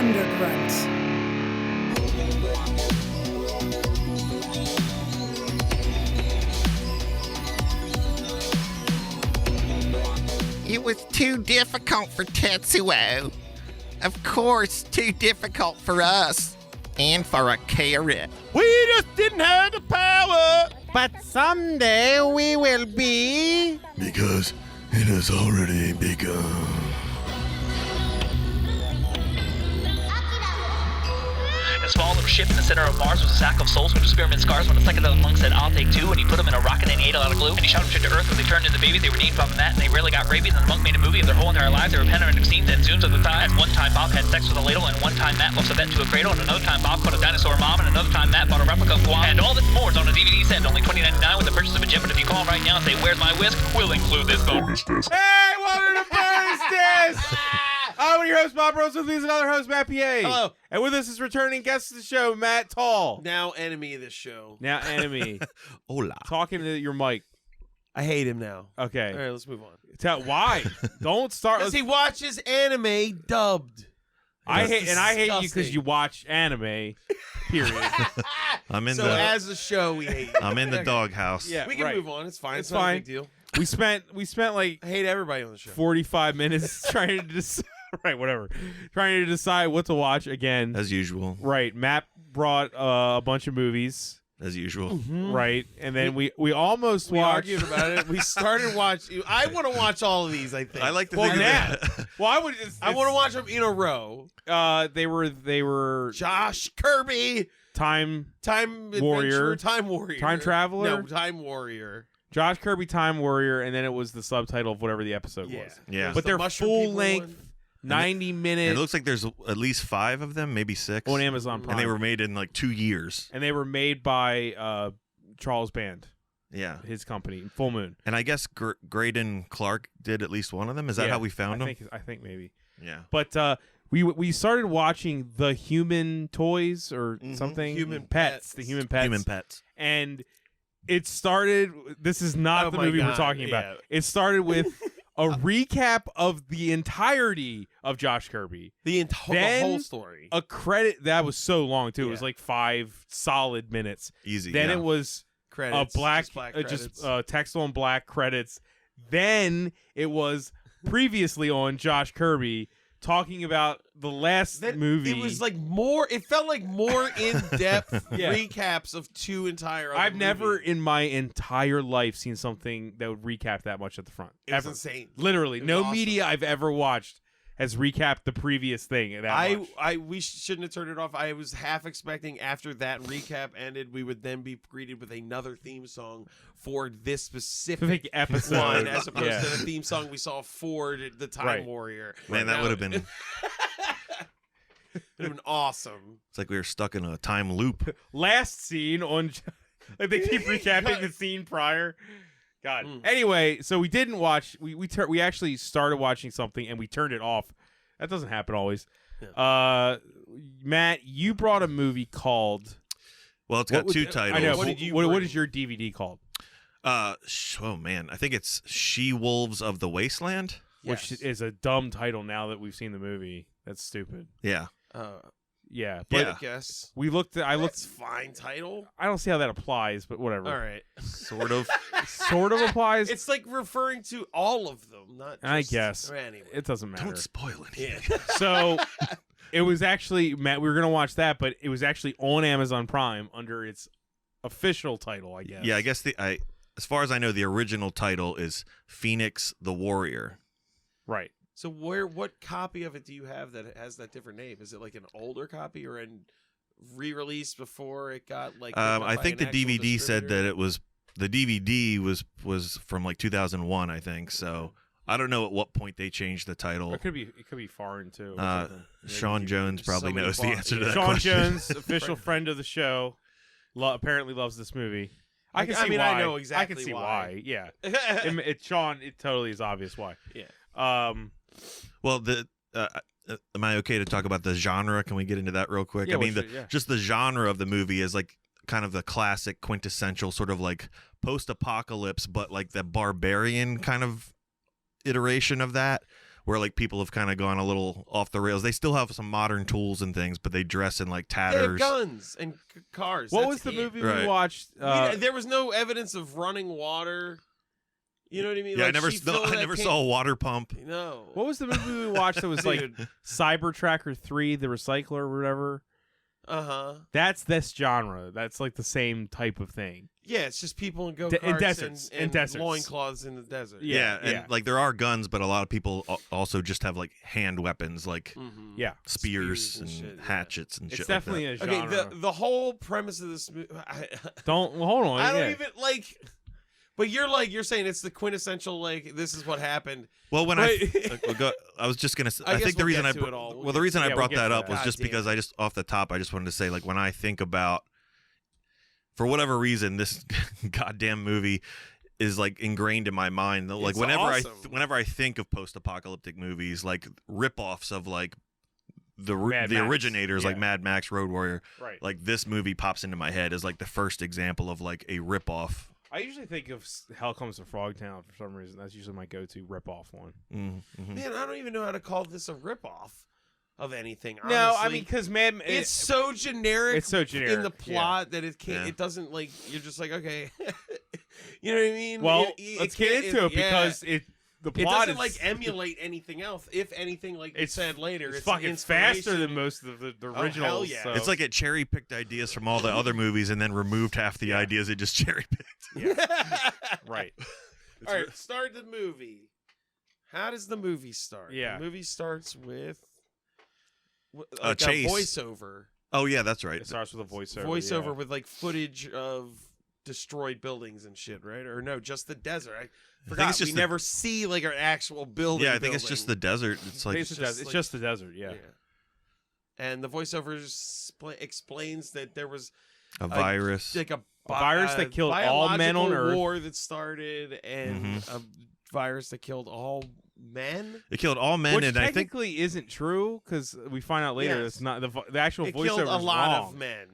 Undergrunt. It was too difficult for Tetsuo. Of course, too difficult for us. And for a carrot. We just didn't have the power. But someday we will be. Because it has already begun. A small little ship in the center of Mars was a sack of souls with experiment scars. When the psychedelic monk said, I'll take two, and he put them in a rocket and he ate a lot of glue. And he shot them straight to Earth when they turned into babies. They were named from that, and they rarely got rabies. And the monk made a movie of their whole entire lives. They were panoramic scenes and zooms of the time. And one time Bob had sex with a ladle, and one time Matt lost a bet to a cradle, and another time Bob caught a dinosaur mom, and another time Matt bought a replica of Guam. And all this more is on a DVD set, only $20.99 with the purchase of a gem. But if you call right now and say, where's my whisk, we'll include this bonus disc. Hey, welcome to Bonus Disc. I'm your host, Bob Rose, with me is another host, Matt PA. Hello. And with us is returning guest of the show, Matt Tull. Now enemy of this show. Now enemy. Hola. Talking to your mic. I hate him now. Okay. All right, let's move on. Why? Don't start. Because he watches anime dubbed. I hate you disgusting. because you watch anime. Period. I'm in So as a show, we hate you. I'm in the doghouse. Yeah, We can right. move on. It's fine. It's It's not fine. a big deal. We spent like I hate everybody on the show. 45 minutes trying to decide. Right, whatever. Trying to decide what to watch again. As usual. Right. Matt brought a bunch of movies. As usual. Right, and then we almost We watched. argued about it. We started watching. I want to watch all of these. I think. I like to Well, think now, of that. well, I would. I want to watch them in a row. They were Josh Kirby, Time Warrior, Warrior. Time Warrior, Time Traveler? No, Time Warrior. Josh Kirby Time Warrior, and then it was the subtitle of whatever the episode Yeah, was. Yeah. There's But the they're Mushroom full People length, one. 90-minute And it looks like there's at least 5 of them, maybe 6. on Amazon Prime, And they were made in like 2 years. and they were made by Charles Band, Yeah. his company, Full Moon. And I guess Graydon Clark did at least one of them. Is that Yeah, how we found them? I think maybe. Yeah. But we started watching the Human Toys or something. Human Pets. Pets. The Human Pets. Human pets. And it started. This is not Oh the my movie we're God, talking yeah. about. It started with a recap of the entirety of Josh Kirby. The Then whole story. A credit that was so long too. It was Yeah. like 5 solid minutes. Easy. Then yeah. it was Credits. a black, credits. text on black credits. Then it was previously on Josh Kirby talking about the last Then movie. It was like more. It felt like more in-depth Yeah. recaps of 2 entire. other I've never movies. in my entire life seen something that would recap that much at the front. It was Ever. insane. Literally, It was no awesome. media I've ever watched has recapped the previous thing that much. We shouldn't have turned it off. I was half expecting after that recap ended, we would then be greeted with another theme song for this specific Specific episode. one, as opposed Yeah. to the theme song we saw for the Time Right. Warrior. Man, that Now- would have been. It would have been awesome. It's like we were stuck in a time loop. Last scene on, like they keep recapping the scene prior. God. Mm. Anyway, so we didn't watch. We actually started watching something and we turned it off. That doesn't happen always. Matt, you brought a movie called. Well, it's got what 2 was- titles. I know. What What, did you what bring? is your DVD called? Oh man, I think it's She-Wolves of the Wasteland. Which Yes. is a dumb title now that we've seen the movie. That's stupid. Yeah. Yeah, But but I guess we looked. I looked. that's fine title. I don't see how that applies, but whatever. All right. Sort of. Sort of applies. It's like referring to all of them, not just, I guess. or anyway. It doesn't matter. Don't spoil anything. Yeah. So it was actually Matt. We were gonna watch that, but it was actually on Amazon Prime under its official title, I guess. Yeah, I guess as far as I know, the original title is Phoenix the Warrior. Right. So what copy of it do you have that has that different name? Is it like an older copy or a re-release before it got like? picked up I by think an the actual DVD said distributor? that it was the DVD was from like 2001, I think. So I don't know at what point they changed the title. Or it could be foreign too. Sean Jones probably Somebody knows the bought- answer to that Sean question. Jones, official friend of the show, apparently loves this movie. I can I see mean, why. I know exactly I can see why. Yeah. Sean, it totally is obvious why. Yeah. Well, am I okay to talk about the genre? Can we get into that real quick? Yeah, I mean, well, sure, yeah. just the genre of the movie is like kind of the classic quintessential sort of like post-apocalypse, but like the barbarian kind of iteration of that, where like people have kind of gone a little off the rails. They still have some modern tools and things, but they dress in like They have tatters. guns and cars. What That's was the it. movie Right. we watched? There was no evidence of running water. You know what I mean? Yeah, Like, I she filled that never can- saw a water pump. No. What was the movie we watched that was like Dude. Cyber Tracker 3, The Recycler or whatever? Uh-huh. That's this genre. That's like the same type of thing. Yeah, it's just people in in go-karts deserts, and in deserts. loincloths in the desert. Yeah, and yeah. like there are guns, but a lot of people also just have like hand weapons, like Mhm. Yeah. spears Spears and and shit, yeah. hatchets and It's shit. definitely like a Okay, genre. the whole premise of this movie, Don't well, hold on. I don't yeah. even like. But you're saying it's the quintessential like this is what happened. that. Well, when Right. I was just gonna. I I guess think the we'll reason get I to br- it all. We'll well the get reason to- I yeah, brought we'll get that to up that. was God just damn because it. I just off the top I just wanted to say like when I think about, for whatever reason, this goddamn movie is like ingrained in my mind. Like It's whenever awesome. whenever I think of post-apocalyptic movies, like ripoffs of like the Mad Max. originators, like Yeah. Mad Max, Road Warrior. Right. Like this movie pops into my head as like the first example of like a ripoff. I usually think of Hell Comes to Frogtown for some reason. That's usually my go-to rip-off one. Mm-hmm. Man, I don't even know how to call this a ripoff of anything. No, I honestly. mean because man, it's so generic. it's so generic in the plot that it can't. Yeah. It doesn't like you're just like okay, you know what I mean? Well, It let's can't- get into it yeah. because the It plot doesn't is like emulate anything else. If anything, like you It's- said later, it's it's fucking inspiration. faster than most of the Oh, hell originals. yeah. so- It's like it cherry picked ideas from all the other movies and then removed half the ideas it just cherry picked. right. All right, start the movie. How does the movie start? Yeah. The movie starts with A like chase. voiceover. Oh yeah, that's right. It starts with a voiceover. Voiceover yeah. with like footage of destroyed buildings and shit, right? Or no, just the desert. I forgot. it's just We the- never see like an actual building. Yeah, I think it's just the desert. It's I like think it's just the desert. Yeah. And the voiceover explains that there was a virus. like a virus that killed all men on biological Earth. war that started, and Mm-hmm. a virus that killed all men. It killed all men, Which and I think technically isn't true because we find out later Yes. it's not the actual It voiceover killed a is lot wrong. of men.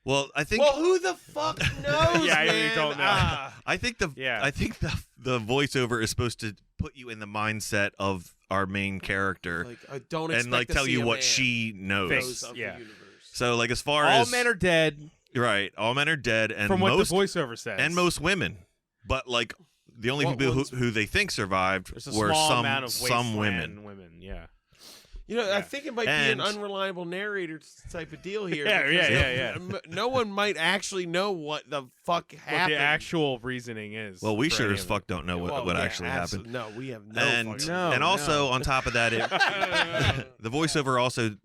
well, I think Well, who the fuck knows? Yeah, I really man? don't know. Ah. I think the Yeah. I think the voiceover is supposed to put you in the mindset of our main character like, I don't expect and like to knows see you a what man she knows. Thinks. of Yeah. the universe. So like as far All as men are dead right, all men are dead, and from what most the voiceover says. and most women, but like the only What people ones- who they think survived There's a were small some amount of some wasteland women. Yeah. You know, I Yeah. think it might be And- an unreliable narrator type of deal here. Yeah, because yeah. No one might actually know what the fuck What happened. the actual reasoning is. Well, we for sure any as of fuck don't know Well, what yeah, actually happened. No, we have no And fucking No, and also no. on top of that, the voiceover also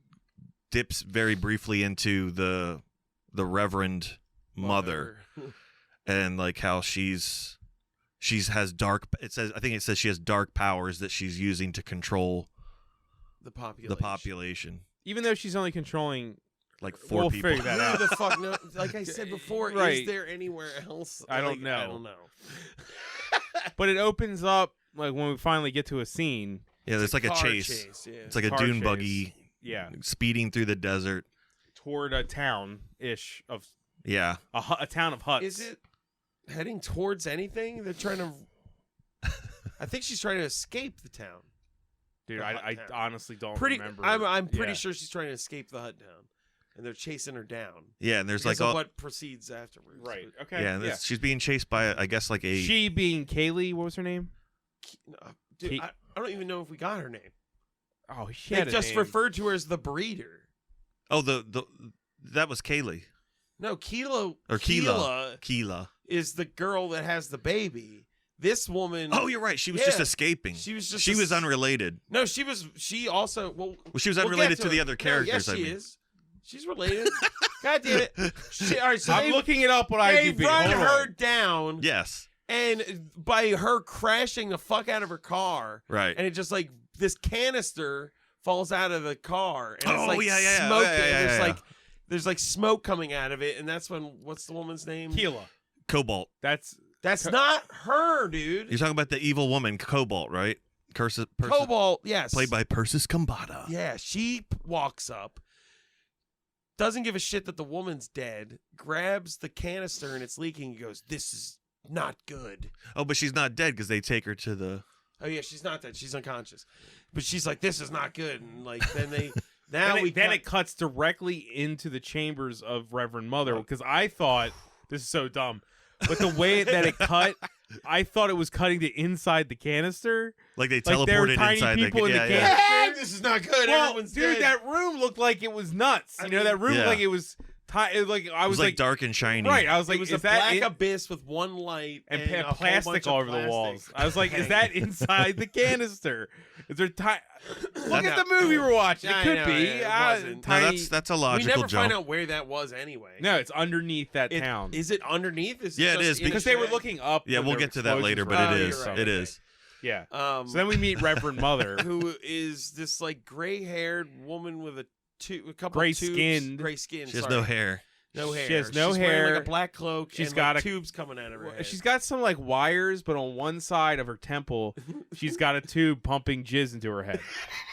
dips very briefly into the Reverend mother and like how she's has dark. It says I think it says she has dark powers that she's using to control the population. the population. Even though she's only controlling, Like 4 we'll people. figure that Who out. the fuck know? Like I said before, Right. is there anywhere else? I don't Like, know. I don't know. But it opens up like when we finally get to a scene. Yeah, there's like a Car chase. yeah. It's like a Car dune chase. buggy Yeah, speeding through the desert. toward a town ish of Yeah. a town of huts. Is it heading towards anything? They're trying to. I think she's trying to escape the town. Dude, the hut I town? honestly don't Pretty. remember. I'm pretty Yeah. sure she's trying to escape the hut town, and they're chasing her down. Yeah, and there's Because like of all what proceeds afterwards. Right. Okay. yeah, and it's- she's being chased by I guess like a She being Kaylee. What was her name? Dude, Ke- I don't even know if we got her name. Oh, she They had a just name. referred to her as the breeder. oh the that was Kaylee No, Keela. or Keela Keela. is the girl that has the baby. This woman. Oh, you're right. She was just Yeah. escaping. She was just. She a was s- unrelated. No, she was. She also. Well, Well, she was we'll unrelated get to the it. other No, characters. yes, I she mean. is. She's related. God damn it. All right, so I'm they, looking it up on they IMDb. run Hold her on. down, Yes. and by her crashing the fuck out of her car, Right. and it just like this canister falls out of the car, and it's Oh, like yeah, yeah, smoke. yeah, yeah, and there's yeah. like there's like smoke coming out of it, and that's when what's the woman's name? Keela. Cobalt. That's That's not her, dude. You're talking about the evil woman, Cobalt, right? Cobalt, yes. Played by Persis Kambata. Yeah, she walks up, doesn't give a shit that the woman's dead, grabs the canister and it's leaking, and goes, "This is not good." Oh, but she's not dead because they take her to the. Oh yeah, she's not dead. She's unconscious. but she's like, this is not good, and like then they then it cuts directly into the chambers of Reverend Mother, because I thought this is so dumb, but the way that it cut, I thought it was cutting to inside the canister. Like they Like there were teleported tiny inside people in the yeah. canister. this is not good. Well, Everyone's dude, dead. that room looked like it was nuts. You know, that room looked Yeah. like it was. Like I It was was like dark and shiny. right. I was like, it was is a that black it? abyss with one light And a whole plastic bunch all of over the walls. plastic. I was like, is that inside the canister? Is there Look at No. the movie we're watching. I It could know, be. it Ah, wasn't. No, tiny. that's a We logical never jump. find out where that was anyway. No, it's underneath that town. Is it underneath? Yeah, it just is, in Because they were shed? looking up. Yeah, when we'll there get were to that later, explosions but it were is. happening. It is. Yeah. So So then we meet Reverend Mother. who is this like gray-haired woman with a couple Gray of tubes, skinned. gray skin. She has sorry. no hair. No hair. She has no She's wearing hair. like a black cloak. She's and, got like, a- tubes coming out of her head. She's got some like wires, but on one side of her temple, she's got a tube pumping jizz into her head.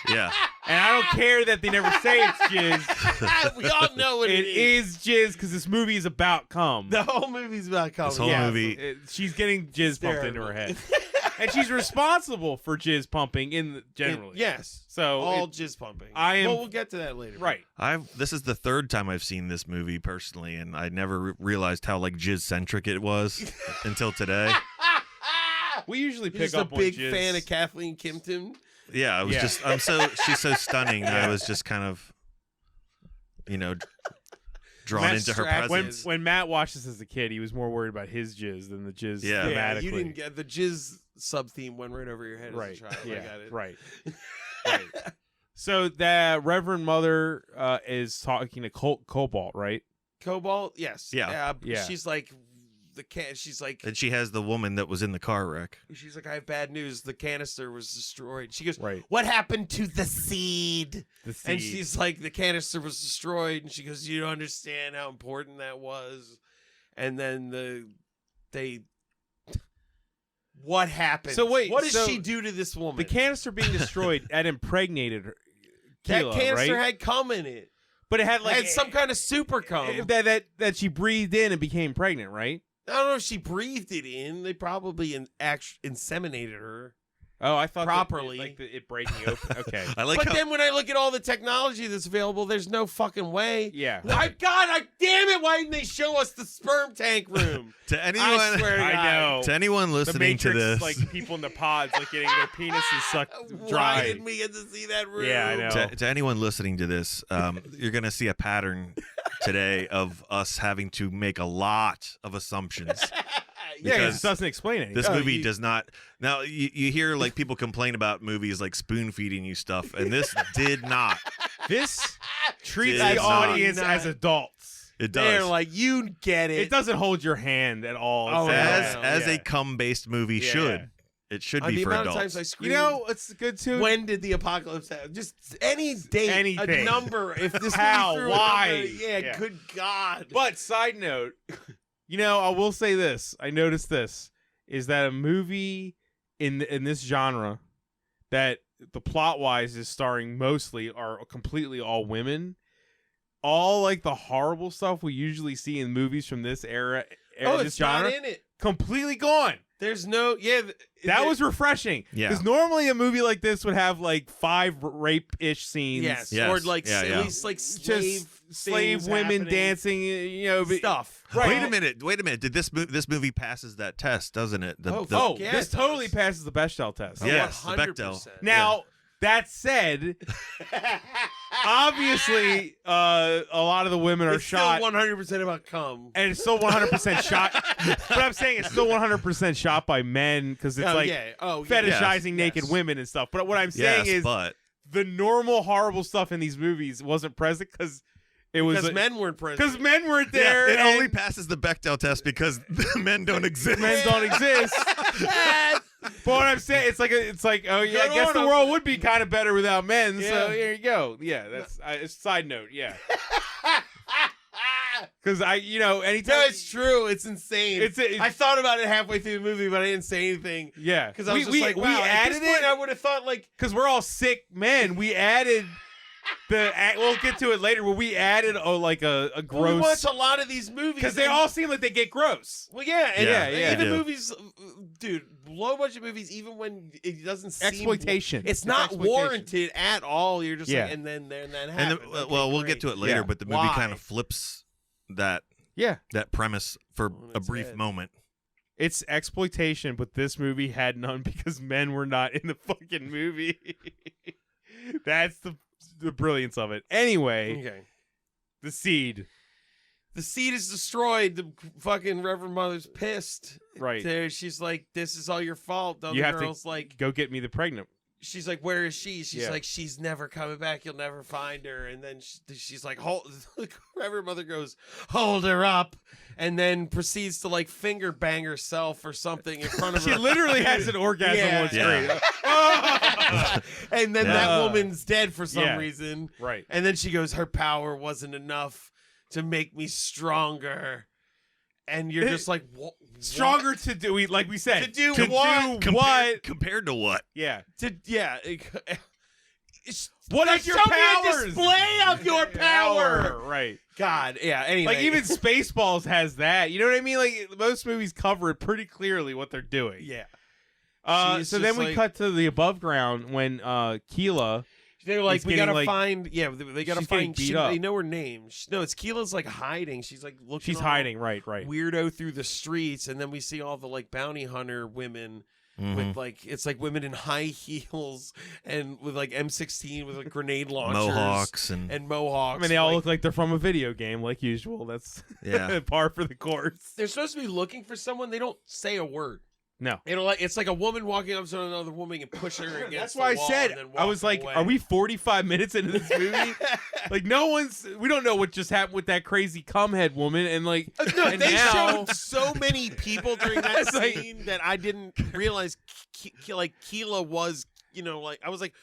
Yeah. And I don't care that they never say it's jizz. We all know what It is jizz because this movie is about cum. The whole movie's about comedy. This whole movie. She's getting jizz pumped into her head. And she's responsible for jizz pumping generally. Yes. So all jizz pumping. I am- Well, we'll get to that later. right. This is the third time I've seen this movie personally, and I never realized how like jizz centric it was until today. We usually He's pick a up on big jizz. fan of Kathleen Kimpton. Yeah, I was Yeah. just she's so stunning. I was just kind of, drawn Matt into her Strack- presence. When Matt watched this as a kid, he was more worried about his jizz than the jizz Yeah. thematically. you didn't get the jizz sub theme went right over your head right. as a child. Yeah. I got it. Right. Right. So the Reverend Mother is talking to Cobalt, right? Cobalt, yes. Yeah. Yeah. She's like she's like And she has the woman that was in the car wreck. I have bad news. The canister was destroyed. She goes, Right. what happened to the seed? The And seed. she's like, the canister was destroyed. And she goes, you don't understand how important that was. And then what happened? So wait, what does so she do to this woman? the canister being destroyed had impregnated her. that Keela, canister right? had cum in it. But it had Like, had some kind of super cum. that she breathed in and became pregnant, right? I don't know if she breathed it in. They probably inseminated her. Oh, I thought Properly. it breaking open. Okay. I like But how then when I look at all the technology that's available, there's no fucking way. Yeah. My God, damn it! Why didn't they show us the sperm tank room? to I anyone swear to God. I know. to anyone The listening Matrix, to this. like people in the pods, like getting their penises sucked Why dry. didn't we get to see that room? Yeah, I know. To anyone listening to this, you're going to see a pattern today of us having to make a lot of assumptions. Yeah, it because just doesn't explain anything. This movie does not. Now, you hear like people complain about movies like spoon feeding you stuff, and this did not. This treats Did the not. audience as adults. It They're does. like, you get it. It doesn't hold your hand at all. Oh, It's yeah. as yeah. a cum-based movie Yeah. should. It should be the for amount adults. of times I screamed. You know, it's good too. when did the apocalypse happen? Just any date, Anything. a number. If this How? movie threw a Why? number, yeah, Yeah. good God. But side note, I will say this. I noticed this is that a movie in this genre that the plot wise is starring mostly are completely all women. All like the horrible stuff we usually see in movies from this era, this it's genre, not in it. completely gone. There's no, That was refreshing. Yeah. Because normally a movie like this would have like 5 rape-ish scenes. yes, Yes. or like Yeah, at yeah. least like Just slave things women happening. dancing, but- stuff. Right. Wait a minute. Did this movie passes that test, doesn't it? Oh, Yeah, this it totally does. passes the Bechdel test. Yes, the 100%. Bechdel. Now, that said, obviously, a lot of the women are It's shot, still 100% about cum. and it's still 100% shot. But I'm saying it's still 100% shot by men because it's like fetishizing naked yes. women and stuff. But what I'm saying Yes, is but the normal horrible stuff in these movies wasn't present because it was Because men weren't present. because men weren't there. it and only passes the Bechdel test because the men don't exist. men don't exist. But what I'm saying, it's like, oh yeah, I guess the world would be kind of better without men. So Yeah. here you go. Yeah, that's a side note. Yeah, because anytime No, it's true. It's insane. It's- I thought about it halfway through the movie, but I didn't say anything. yeah, Because I was just like, wow, we at added this point, it I would have thought, like, because we're all sick men. We added We'll get to it later. Where we added a Well, we gross watch a lot of these movies because they and- all seem like they get gross. Well, yeah, and Yeah, even they do. movies, dude, low budget movies, even when it doesn't seem Exploitation. it's not exploitation. warranted at all. You're just Yeah. like, and then that And happens. then, Okay, well, we'll great. get to it later, Yeah. but the movie Why? kind of flips that Yeah, premise for On a its brief head. moment. it's exploitation, but this movie had none because men were not in the fucking movie. That's the brilliance of it. Anyway, Okay. the seed. The seed is destroyed. The fucking Reverend Mother's pissed. Right. There, she's like, "This is all your fault." The You other have to girl's like, Go get me the pregnant. she's like, "Where is she?" She's Yeah. like, "She's never coming back. You'll never find her." And then she's like, "Hold." Reverend Mother goes, "Hold her up," and then proceeds to like finger bang herself or something in front of She her. literally has an orgasm Yeah. on screen. Yeah. And then Yeah. that woman's dead for some Yeah. reason. Right. And then she goes, "Her power wasn't enough to make me stronger." And you're just like, what? Stronger to do, like we said. To do to what? Do what? Compared to what? Yeah. Yeah. What is your Show me a powers? display of your power. Right. God, yeah. Anyway, Like even Spaceballs has that. You know what I mean? Like most movies cover it pretty clearly what they're doing. yeah. She's So then just we like- cut to the above ground when Keela. They're like, He's we getting, gotta like- find. Yeah, they gotta she's getting find. beat up. They know her name. No, it's Keela's like hiding. She's like looking. She's all hiding. Right. Weirdo through the streets, and then we see all the like bounty hunter women. Mhm. With like it's like women in high heels and with like M16 with like grenade launchers Mohawks and and mohawks. I mean, they all like, look like they're from a video game, like usual. That's yeah. par for the course. they're supposed to be looking for someone. They don't say a word. No. It's like a woman walking up to another woman and pushing her against That's the why I wall said and then I was walking like, away. "Are we 45 minutes into this movie? Like, we don't know what just happened with that crazy cumhead woman." And like, No, and they now, showed so many people during that It's like- scene that I didn't realize like Keela was, like I was like,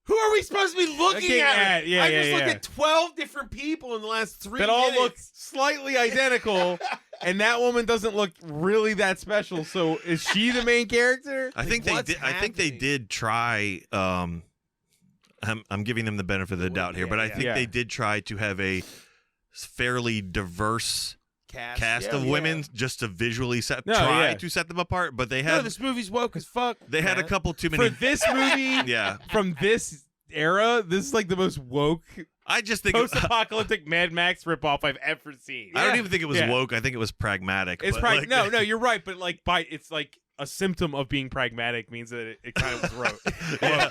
who are we supposed to be looking Looking at? at, yeah, I yeah, just looked yeah. at 12 different people in the last 3 that minutes. all look slightly identical, and that woman doesn't look really that special. So is she the main character? I think they what's did. I think they happening? did try. I'm giving them the benefit of the doubt here, but I think Yeah. they did try to have a fairly diverse cast Yeah, of yeah. women just to visually No, try yeah. to set them apart. But they No, had this movie's woke as fuck. they had a Matt. couple too For many. this movie, Yeah, from this era, this is like the most woke I just think post-apocalyptic Mad Max ripoff I've ever seen. I don't even think it was Yeah. woke. I think it was pragmatic. It's but, like, no, you're right, but like it's like a symptom of being pragmatic means that it kind of was wrote. Yeah.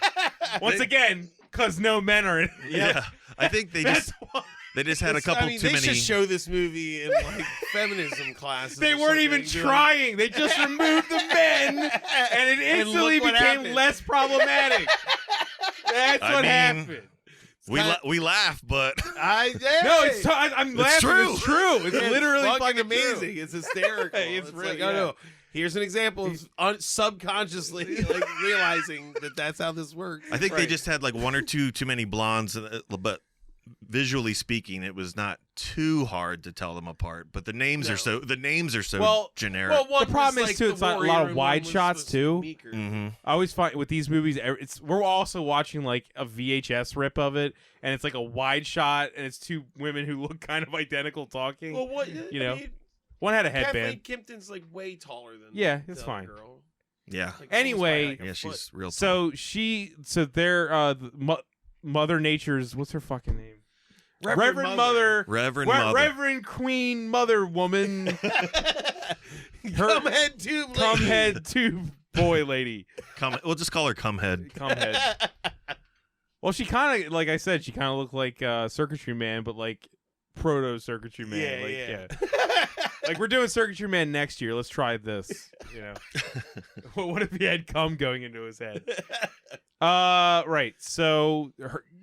Once again, because no men are in it. Yeah, I think they That's just why. they just had a couple they too many. should show this movie in like feminism classes. They or weren't even something, trying. They just removed the men, and it And look instantly what became happened. less problematic. That's I what mean, happened. We laugh, but No, I'm laughing. true. It's true. It's literally fucking fucking amazing. true. It's hysterical. It's it's really- like, yeah. oh no. Here's an example of subconsciously like realizing that that's how this works. I think they Right. just had like one or two too many blondes. But visually speaking, it was not too hard to tell them apart. But the names No. are so Well, generic. Well, one The problem was, is, like, too, the it's not a lot warrior of and wide one was shots, supposed too. be meeker. hmm I always find with these movies, we're also watching like a VHS rip of it, and it's like a wide shot, and it's two women who look kind of identical talking. Well, what You know, I mean, One had a Kathleen headband. Kimpton's like way taller than Yeah, the it's other fine. Girl. Yeah, Like, Anyway- almost by, like, a yeah, foot. she's real. Tall. So they're Mother Nature's, what's her fucking name? Reverend Mother. Reverend Mother. Reverend Queen Mother Woman. Come head tube. Come lady. head tube boy lady. We'll just call her Cumhead. Come head. Well, she kind of, like I said, she kind of looked like Circuitry Man, but like proto Circuitry Man. Yeah, like, yeah. Like we're doing Circuitry Man next year. Let's try this. You know, what if he had cum going into his head? Right. So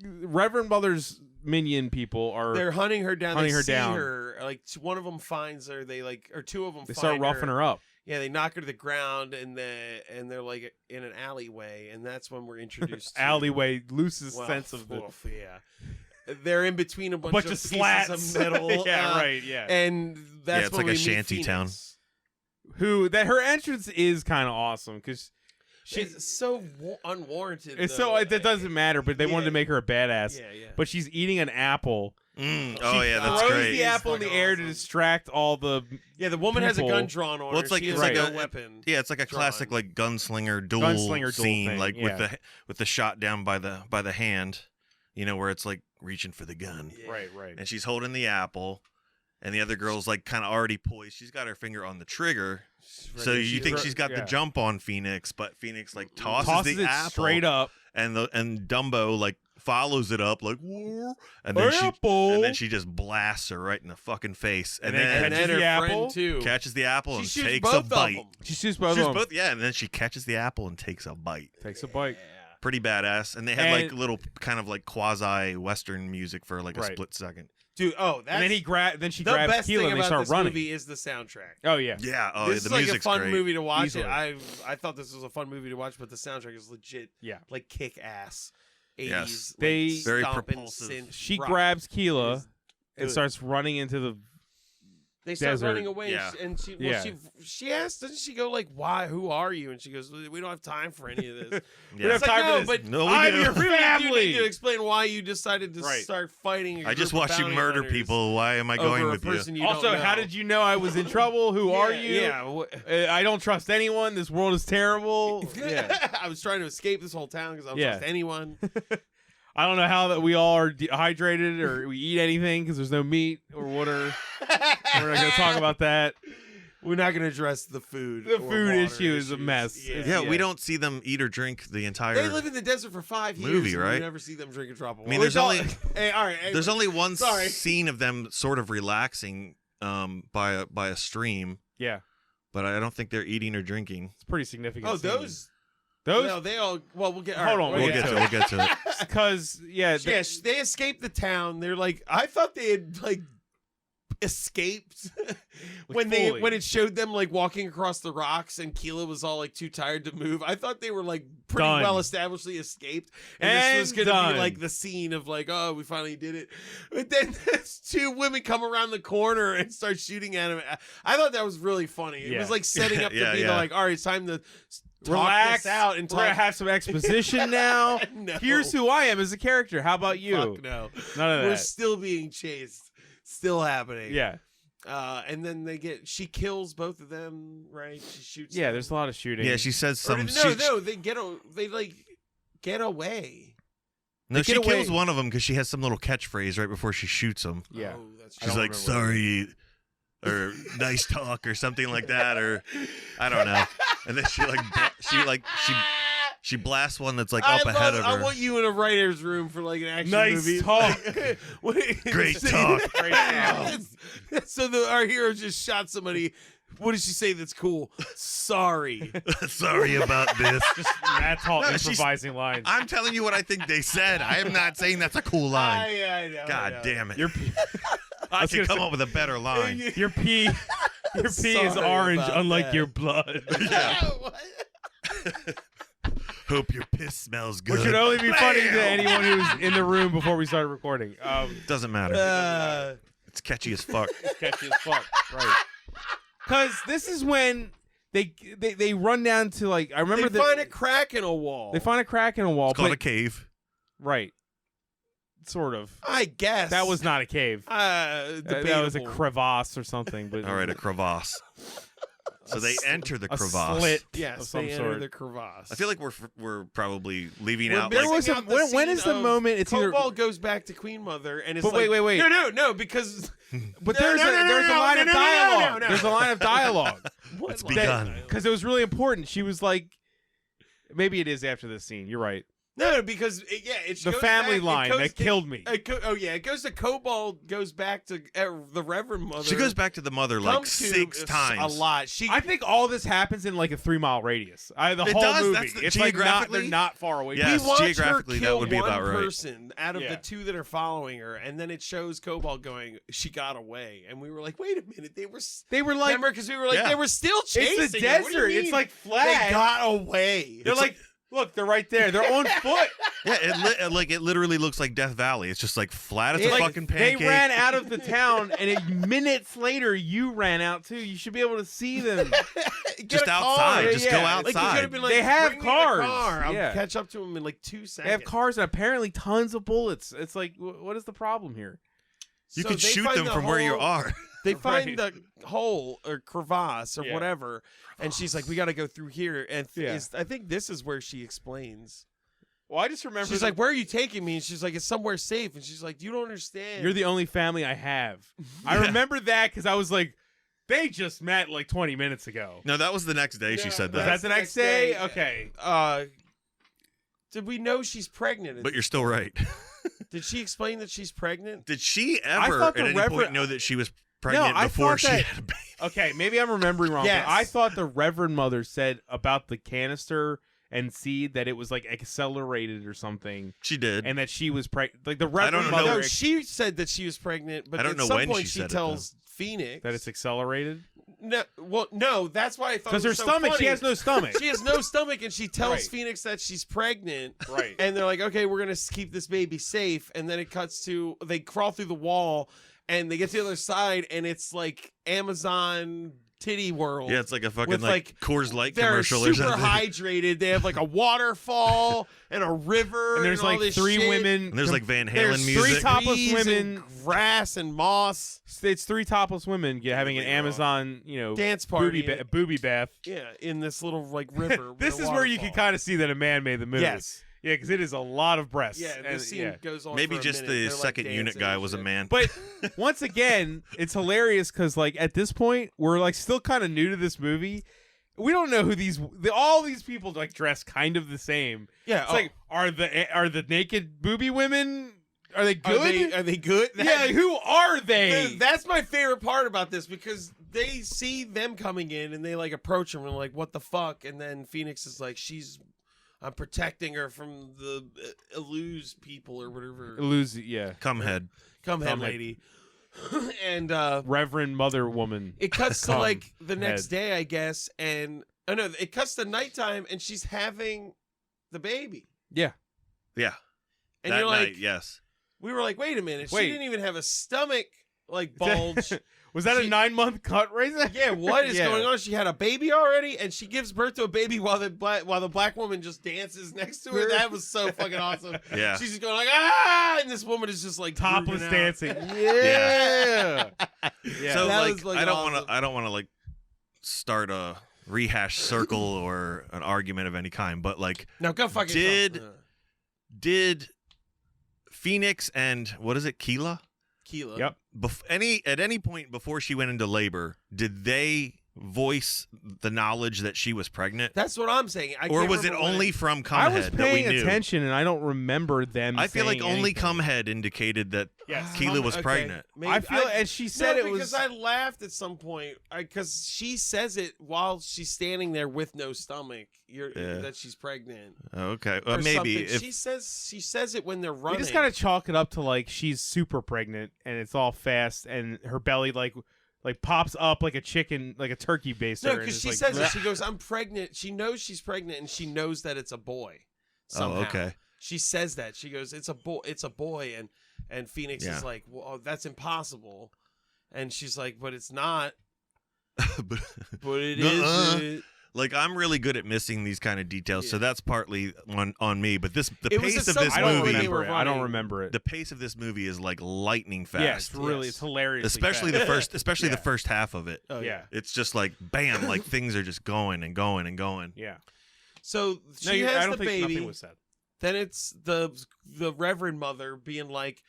Reverend Mother's minion people are They're hunting her down. Hunting they her see down. her. Like one of them finds her. They like, or two of them. they start roughing her up. Yeah, they knock her to the ground, and they're like in an alleyway, and that's when we're introduced to Alleyway, loosest Well, sense of the oof, yeah. They're in between a bunch, bunch of of pieces slats. of metal. Yeah, right. Yeah. And that's it's when like a we meet shanty town. Phoenix. Who that her entrance is kind of awesome because It's so unwarranted. It's though. so it doesn't matter, but they wanted to Yeah. make her a badass. Yeah. But she's eating an apple. Oh yeah, that's throws great. the apple in the air to distract all the. Yeah, the woman has a people. gun drawn on Well, her. it's like- she it's has like no weapon. Yeah, it's like a classic like gunslinger duel scene, thing, like yeah. with the shot down by the hand, where it's like reaching for the gun, Right. and she's holding the apple, and the other girl's like kind of already poised. She's got her finger on the trigger, so you think she's got the jump on Phoenix, but Phoenix like tosses the it apple straight up. and Dumbo like follows it up like, "Whoa," and then she just blasts her right in the fucking face, and then And then the her apple, friend too. catches the apple She and shoots takes a both of bite. them. She shoots both Shoots of them. both, yeah, and then she catches the apple and takes a bite. Takes a bite. Pretty badass, and they had like And- little kind of like quasi western music for like a Right. split second. Dude, that's And then she the grabs best Keela thing and they about start this running. movie is the soundtrack. Oh yeah. Yeah, oh, This the is like a music's fun great. movie to watch. Easily. I thought this was a fun movie to watch, but the soundtrack is legit. Yeah. Like kick ass. 80s. Yes. like, They- Very stomping propulsive. synth She rock. grabs Keela is and good. starts running into the. They start desert. running away, Yeah. and she Yeah. she asks, doesn't she go like, "Why? Who are you?" And she goes, "We don't have time for any of this." Yeah. have It's like, time for no, this. but No, we I'm do. your family. You family. need to explain why you decided to Right. start fighting. I just watched you murder people. Why am I going over with a you? person you Also, don't know. how did you know I was in trouble? Who are you? Yeah. I don't trust anyone. This world is terrible. Yeah. I was trying to escape this whole town because I don't Yeah. trust anyone. I don't know how that we all are dehydrated or we eat anything because there's no meat or water. We're not going to talk about that. We're not going to address the food. The or food water issue is a issues. mess. Yeah. Yeah, Yeah. we don't see them eat or drink the entire They live in the desert for 5 years. movie, and right? You never see them drink a drop of I water. mean, there's only Hey, all right. Hey, there's only one Sorry. scene of them sort of relaxing by a stream, Yeah. but I don't think they're eating or drinking. It's pretty significant. Oh, scene. those. Those? No, they all. Well, we'll get. all Hold right, on, We'll get to it. We'll get to it. Because, yeah. Yes, they escaped the town. They're like, I thought they had like escaped when fully. when it showed them like walking across the rocks and Keela was all like too tired to move. I thought they were like pretty Done. well establishly escaped, and this was And gonna done. be like the scene of like, oh, we finally did it. But then there's two women come around the corner and start shooting at him. I thought that was really funny. It Yeah. was like setting up Yeah, to be yeah. like, all right, it's time to talk Relax this out and We're going talk. to have some exposition now. No. Here's who I am as a character. How about you? Fuck no. None of We're that. still being chased. Still happening. Yeah. And then she kills both of them, right? She shoots. Yeah, them. there's a lot of shooting. Yeah, she says Or some. no, they get away. No, They she get kills away. one of them because she has some little catchphrase right before she shoots him. Yeah. Oh, that's She's don't like, remember "Sorry," or "Nice talk," or something like that, or I don't know. And then she blasts one that's like up ahead of her. I want you in a writer's room for like an action Nice movie. talk. Great talk. Great talk. So our hero just shot somebody. What did she say that's cool? Sorry. Sorry about this. Matt's all No, she's- improvising lines. I'm telling you what I think they said. I am not saying that's a cool line. I know. God I know. damn it. Your I was can gonna come say- up with a better line. your pee is Sorry orange, about unlike that. your blood. Hope your piss smells good. Which would only be funny to Bam! anyone who's in the room before we started recording. Doesn't matter. It's catchy as fuck. Catchy as fuck, right? Because this is when they run down to like I remember They find a crack in a wall. they find a crack in a wall, It's called but a cave. right, sort of. I guess That was not a cave. that That was a crevasse or something. But All right, a crevasse. So they enter the a crevasse. slit of Yes, some they enter sort. the crevasse. I feel like we're probably leaving We're out There like was missing a- out the when scene is the of moment it's either- Cobalt goes back to Queen Mother and it's But like, wait. no, because But No, there's no, a no, there's no, a line no, of no, no, no, dialogue. no. There's a line of dialogue. it's begun. Because it was really important. She was like, maybe it is after this scene. You're right. no, because it's The family line that killed me. It goes to Cobalt, goes back to the Reverend Mother. She goes back to the mother like comes to 6 times. a lot. I think all this happens in like a 3-mile radius. The It whole does. movie. That's the- It's like not, geographically- they're not far away. Yes, we watch her geographically, that kill would be one about right. person out of Yeah. the two that are following her, and then it shows Cobalt going, "She got away," and we were like, "Wait a minute, they were." They were like, Remember, because we were like, Yeah. they were still chasing. it's the her. What do you desert. It's mean? like they flat. got away. They're It's like, Look, they're right there. They're on foot. Yeah, it literally looks like Death Valley. It's just like flat as a fucking They pancake. ran out of the town, and minutes later, you ran out too. You should be able to see them. Just outside. Just go Yeah. outside. Like, you could have been like, They have "Bring me the cars." car. I'll Yeah. catch up to them in like 2 seconds. They have cars and apparently tons of bullets. It's like, what is the problem here? You So could they shoot find them the from where you hole- are. They find Right. the hole or crevasse or Yeah. whatever, and she's like, "We got to go through here." And Yeah. I think this is where she explains. Well, I just remember She's like, "Where are you taking me?" And she's like, "It's somewhere safe." And she's like, "You don't understand." you're the only family I have. I remember that because I was like, they just met like 20 minutes ago. No, that was the next day she No, said Was that. that the next day? Okay. Did we know she's pregnant? But you're still right. Did she explain that she's pregnant? Did she I ever thought at the any point Reverend- know that she was pregnant I before thought she that- had a baby? Okay, maybe I'm remembering wrong. Yes. But I thought the Reverend Mother said about the canister and seed that it was like accelerated or something, She did. and that she was pregnant. Like the don't Reverend know. Mother No, she said that she was pregnant, but I don't at know some when point she she said it, tells Phoenix that it's accelerated no. Well, no, that's why I thought because it her was so stomach. funny. She has no stomach. She has no stomach, and she tells Right. Phoenix that she's pregnant. Right. And they're like, "Okay, we're gonna keep this baby safe." And then it cuts to they crawl through the wall, and they get to the other side, and it's like Amazon titty world. Yeah, it's like a fucking With, like Coors Light They're commercial or super something. hydrated. They have like a waterfall and a river. And there's all like this 3 shit. women. And there's like Van Halen There's music. 3 topless trees women. and grass and moss. It's 3 topless women having an Really wrong. Amazon, Dance party. booby bath. Yeah, in this little like river. with This a is where you can waterfall. kind of see that a man made the movie. Yes. Yeah, because it is a lot of breasts. Yeah, and, this scene goes on. Maybe for a just minute. the They're, like, second unit dancing guy and was a shit. man. But once again, it's hilarious because like at this point we're like still kind of new to this movie. We don't know who all these people like dress kind of the same. Yeah, It's like are the naked booby women? Are they good? Are they good? Yeah, who are they? That's my favorite part about this because they see them coming in and they like approach them and like, what the fuck? And then Phoenix is like, I'm protecting her from the Illuse people or whatever. Yeah. Come Come head head. lady. And Reverend Mother Woman. it cuts to Come like the next head. day, I guess. And no, it cuts to nighttime and she's having the baby. Yeah. Yeah. And that you're night, like, yes. we were like, wait a minute. Wait. She didn't even have a stomach like bulge. Was that a She- 9-month cut razor? Yeah, what is Yeah. going on? She had a baby already, and she gives birth to a baby while the black woman just dances next to her. That was so fucking awesome. Yeah. She's just going like and this woman is just like Topless grooving out. dancing. Yeah. Yeah. So That like was, like, I don't awesome. want to like start a rehash circle or an argument of any kind, but like No, go fucking. did Phoenix and what is it, Keela? Keela. Yep. At any point before she went into labor, did they voice the knowledge that she was pregnant, That's what I'm saying. or was it only from I was Cumhead that we paying knew? attention and I don't remember them. I feel like saying only anything. Cumhead indicated that Yes. Keela was pregnant. I feel, and she said it because was. I laughed at some point because she says it while she's standing there with no stomach. Yeah. That she's pregnant. Okay, or maybe something. if she says it when they're we running. just gotta chalk it up to like she's super pregnant and it's all fast and her belly like pops up like a chicken, like a turkey baster. No, and because it's she like, says it. She goes, "I'm pregnant." She knows she's pregnant, and she knows that it's a boy. Somehow. Oh, okay. She says that. She goes, "It's a boy. It's a boy." And Phoenix Yeah. is like, "Well, that's impossible." And she's like, "But it's not. but, But it Nuh-uh. is." like I'm really good at missing these kind of details, so that's partly on me. But the It was pace a of this I don't movie. movie, They were remember it. I don't running. remember it. the pace of this movie is like lightning fast. Yeah, it's really Yes. it's hilarious. especially the first half of it. Oh, Yeah. It's just like bam, like things are just going and going and going. Yeah. So No, she I has don't the think baby. nothing was said. Then it's the Reverend Mother being like,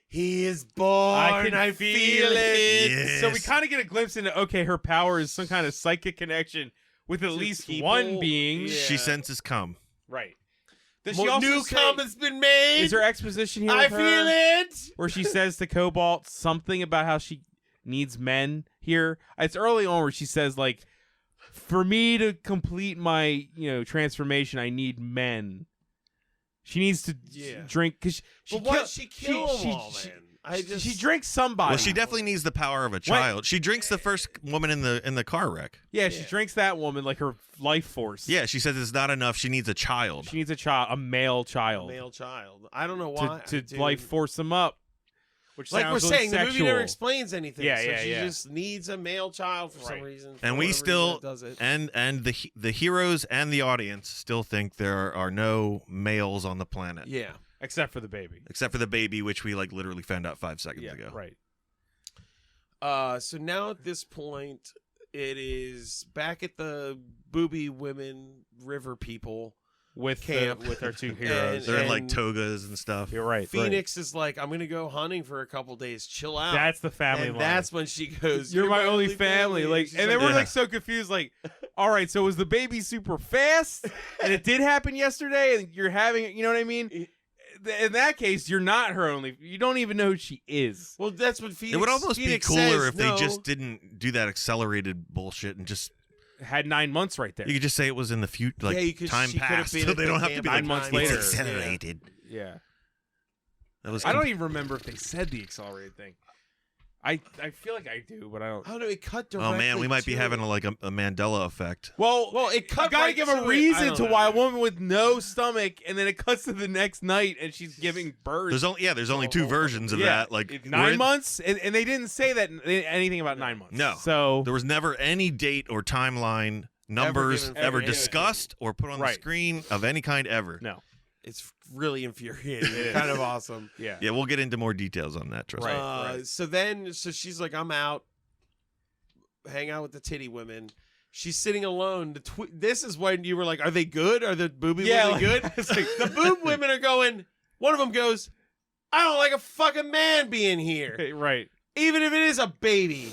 "He is born. I feel it." Yes. So we kind of get a glimpse into her power is some kind of psychic connection with at To least people. one being. Yeah. She senses cum. Right. Does she also New say, comment's been made. is there exposition here? I with her feel it. where she says to Cobalt something about how she needs men here? It's early on where she says like, for me to complete my transformation, I need men. She needs to Yeah. drink because But why did she kill them all then? She drinks somebody. Well, she definitely needs the power of a child. She drinks the first woman in the car wreck. Yeah, she drinks that woman like her life force. Yeah, she says it's not enough. She needs a child. She needs a male child. I don't know why. To life force them up. Which like we're sounds saying, really the movie sexual. never explains anything. Yeah, so yeah, she yeah. just needs a male child for some reason. And we still does it. and the heroes and the audience still think there are no males on the planet. Yeah. Except for the baby. Except for the baby, which we like literally found out 5 seconds ago. Right. So now at this point, it is back at the booby women river people With camp with our two heroes. They're in like togas and stuff. You're right. Phoenix is like, I'm gonna go hunting for a couple days, chill out. That's the family and line. that's when she goes, You're my only family. Like, she's and then we're yeah. like so confused. Like, all right, so was the baby super fast, and it did happen yesterday, and you're having, you know what I mean? In that case, you're not her only. You don't even know who she is. well, that's what Phoenix. It would almost Phoenix be cooler says, if no. they just didn't do that accelerated bullshit and just Had 9 months right there. you could just say it was in the future, like Yeah, you could- time she could have passed, been so at they the don't have to camp be like 9 months it's later. accelerated. Yeah. That was I don't even remember if they said the accelerated thing. I feel like I do, but I don't. How do it cut directly? Oh man, we might be to having it. a Mandela effect. Well, it cut you gotta right give to a it. I reason don't to know. why a woman with no stomach, and then it cuts to the next night, and she's giving birth. There's only 2 versions of that. Like 9 months, and they didn't say that anything about 9 months. No. So There was never any date or timeline, numbers given- ever ever given. discussed or put on the Right. screen of any kind ever. no. It's really infuriating. It is. Kind of awesome. Yeah. Yeah, we'll get into more details on that. Trust me. Right. So she's like, I'm out. Hang out with the titty women. She's sitting alone. This is when you were like, are they good? Are the booby women like- good? it's like- The boob women are going. One of them goes, I don't like a fucking man being here, Right. even if it is a baby.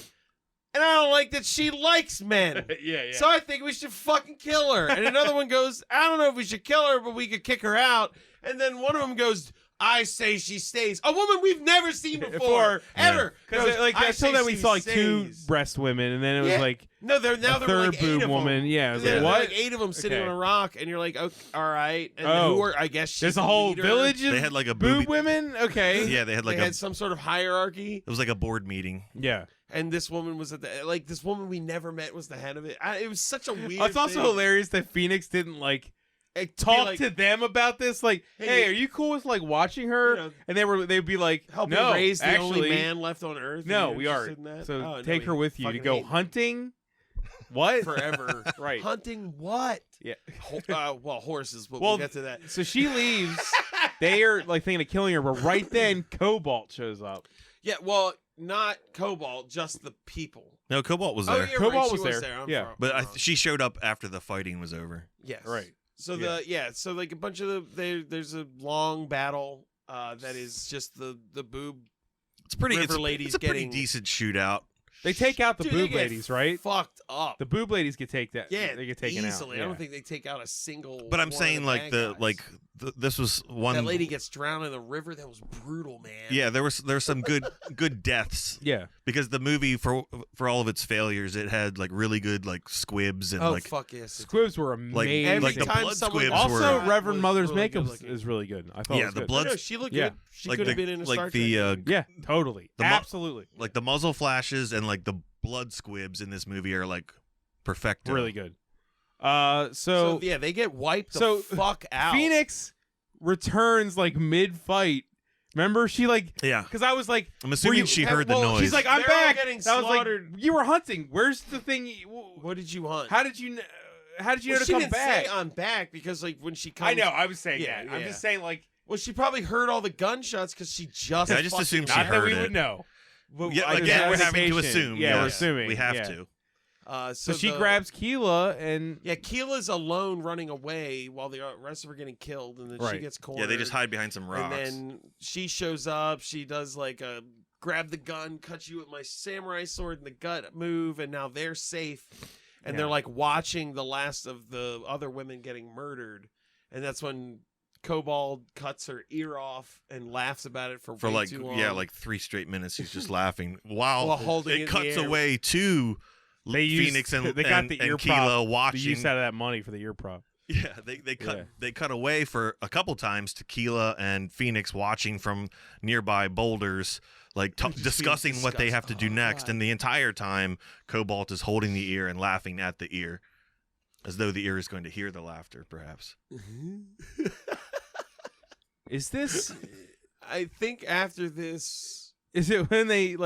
And I don't like that she likes men. Yeah. So I think we should fucking kill her. And another one goes, I don't know if we should kill her, but we could kick her out. And then one of them goes, I say she stays. A woman we've never seen before, ever. Because Goes, like "I until say then we she saw like 2 stays." breast women, and then it was Yeah. like No, now a there were third like 8 boob of woman. them. Yeah, I was There like, were what? like 8 of them sitting Okay. on a rock, and you're like, okay, all right. And Oh. who are, I guess she's There's a the whole leader. village of They had like a boob booby- women. Okay. Yeah, they had like They had some sort of hierarchy, it was like a board meeting. Yeah. and this woman was at the this woman we never met was the head of it. It was such a weird. It's also thing. hilarious that Phoenix didn't like It talk like, to them about this. Like, Hey, hey, are you cool with like watching her? you know, And they'd be like, helping no, raise the actually, only man left on Earth. no, You're we are. interested in that? So Oh, no, take her we with you to fucking go hate hunting. What? forever. Right. Hunting what? Yeah. Well, horses, but Well, we'll get to that. So she leaves. They are like thinking of killing her, but right then Cobalt shows up. Yeah, well, not Cobalt, just the people. No, Cobalt was Oh, there, you're Cobalt right, she was there. I'm Yeah. wrong. but I'm wrong. she showed up after the fighting was over. Yes. Right. So Yeah. so like a bunch of there's a long battle that is just the boob. It's pretty. River It's, ladies it's a pretty getting- decent shootout. They take out the Dude, they boob get ladies, right? Fucked up. The boob ladies get take that. Yeah, they get taken easily. out. I Yeah. don't think they take out a single. But I'm one of saying the like bad guys. this was one. That lady gets drowned in the river. That was brutal, man. Yeah, there were some good deaths Yeah. because the movie for all of its failures, it had like really good like squibs and Oh like fuck yes. Squibs were amazing. Every like the time blood someone squibs got were- Also, shot Reverend was Mother's really makeup good looking. is really good. I thought it yeah was the good. blood No, she looked Yeah. good. She like could have the- been in a like Star the, Trek. Yeah, totally. The mu- Absolutely. like the muzzle flashes and like the blood squibs in this movie are like perfecto. Really good. So yeah, they get wiped the so fuck out. Phoenix returns like mid-fight. Remember, she like Yeah, because I was like, I'm assuming you- she heard the well, noise. she's like, I'm They're all back. getting I was like, slaughtered. you were hunting. Where's the thing? What did you hunt? How did you? How did you Well, know to she come didn't back? say I'm back because like when she comes. I know. I was saying Yeah, that. I'm yeah. just saying like Well, she probably heard all the gunshots because she just. Yeah, I just fucking assumed she not died. that heard we it. would know. But yeah, I just again, had we're having to indication. assume. Yeah, we're yes, assuming. we have yeah. to. So she the- grabs Keela and Yeah, Keela's alone running away while the rest of her getting killed, and then she Right. gets cornered. Yeah, they just hide behind some rocks. And then she shows up. She does like a grab the gun, cut you with my samurai sword in the gut move, and now they're safe. And Yeah. they're like watching the last of the other women getting murdered, and that's when Cobalt cuts her ear off and laughs about it for way like too long. yeah, like 3 straight minutes, he's just laughing while While holding it in it the cuts air. away to they used, Phoenix and they got the ear and prop. Keela The watching. use out of that money for the ear prop. Yeah, they cut away for a couple times. Tequila and Phoenix watching from nearby boulders, like discussing what they have to do next. And the entire time, Cobalt is holding the ear and laughing at the ear, as though the ear is going to hear the laughter. Perhaps. Is this? I think after this, Is it when they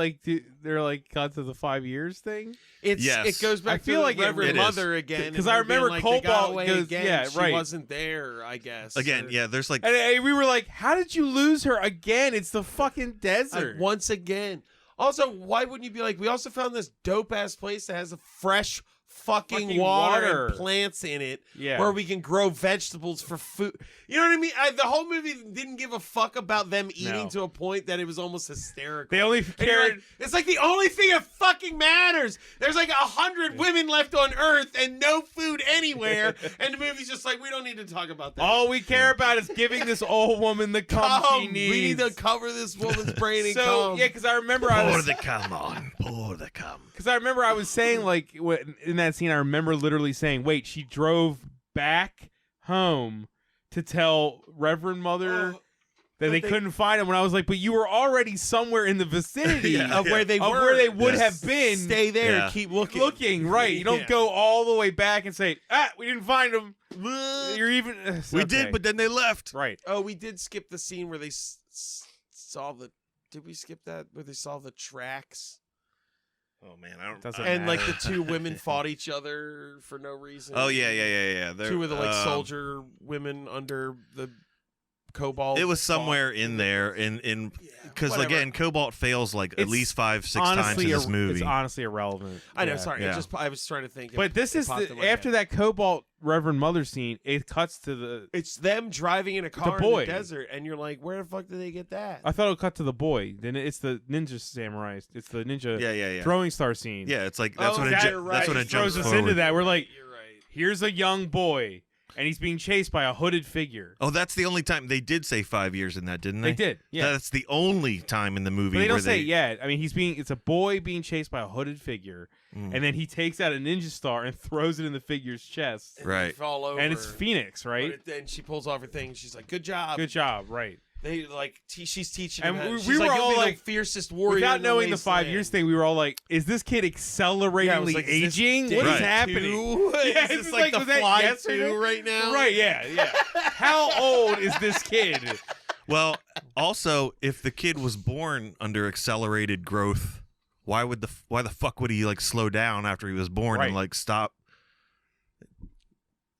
they're like got to the 5 years thing? it goes back I feel to like the Reverend it is. Mother again. 'Cause and I her being remember like, they got Cobalt away goes- again. yeah, she right. wasn't there, I guess. Again, or- yeah. There's like And we were like, how did you lose her again? It's the fucking desert. once again. Also, why wouldn't you be like, we also found this dope ass place that has a fresh fucking water and plants in it, Yeah. where we can grow vegetables for food. You know what I mean? The whole movie didn't give a fuck about them eating No. to a point that it was almost hysterical. They only And you're cared. like, it's like the only thing that fucking matters. There's like 100 women left on Earth and no food anywhere, and the movie's just like, we don't need to talk about that. All we care about is giving this old woman the cum she needs. We need to cover this woman's brain and So cum. yeah, because I remember I pour was the cum on, pour the cum. because I remember I was saying like in that scene I remember literally saying, wait, she drove back home to tell Reverend Mother that they couldn't find him. When I was like, but you were already somewhere in the vicinity Yeah. of where they of were. where they would Yes. have been. Stay there Yeah. and keep looking. Right. You don't Yeah. go all the way back and say, we didn't find him. You're even. We Okay. did, but then they left. Right. Oh, we did skip the scene where they saw the. Did we skip that where they saw the tracks Oh man, I don't. Doesn't and like the matter. two women fought each other for no reason? Oh yeah. They're, Two of the like soldier women under the Cobalt. It was somewhere fought. in there, in because whatever. again, Cobalt fails like at It's least 5-6 times in this movie. It's honestly irrelevant. I know. Yeah. Sorry, Yeah. I was trying to think. But this is popped in my after head. that Cobalt Reverend Mother scene. It cuts to the. It's them driving in a car in boy. the desert, and you're like, where the fuck did they get that? I thought it would cut to the boy. Then it's the ninja samurai. It's the ninja Yeah. throwing star scene. Yeah, it's like that's Oh, when that- it you're that's when right. it jumps throws us forward. into that. We're like, You're right. here's a young boy, and he's being chased by a hooded figure. Oh, that's the only time they did say 5 years in that, didn't they? They did, yeah. That's the only time in the movie But they where don't say it yet. I mean, it's a boy being chased by a hooded figure, Mm. and then he takes out a ninja star and throws it in the figure's chest. And Right. they fall over, And it's Phoenix, right? Then she pulls off her thing. She's like, "Good job, Good job, right? They like she's teaching And him. How, we she's were like, "You'll all be like- the fiercest warrior." Without in knowing the wasteland." 5 years thing, we were all like, "Is this kid acceleratingly Yeah, I was like, is this aging? day What is Right. happening?" two? Yeah, Is it's this like the was that Fly yesterday? 2 right now? Right? Yeah. How old is this kid? Well, also, if the kid was born under accelerated growth, why the fuck would he like slow down after he was born Right. and like stop?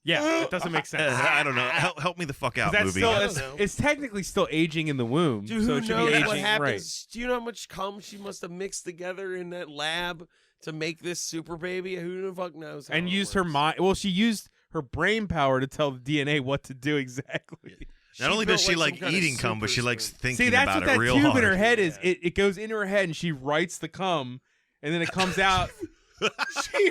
Yeah, it doesn't make sense. I don't know. Help me the fuck out, That's movie. still I don't it's, know. it's technically still aging in the womb, Dude, so who it should knows be aging what right. happens? Do you know how much cum she must have mixed together in that lab to make this super baby? Who the fuck knows? How And it used her works? mind. Well, she used her brain power to tell the DNA what to do exactly. Not only built, does she some like kind of eating cum, but she super likes strength. thinking See, that's about what it that real tube hard. in her head is. Yeah. It goes into her head, and she writes the cum, and then it comes out. She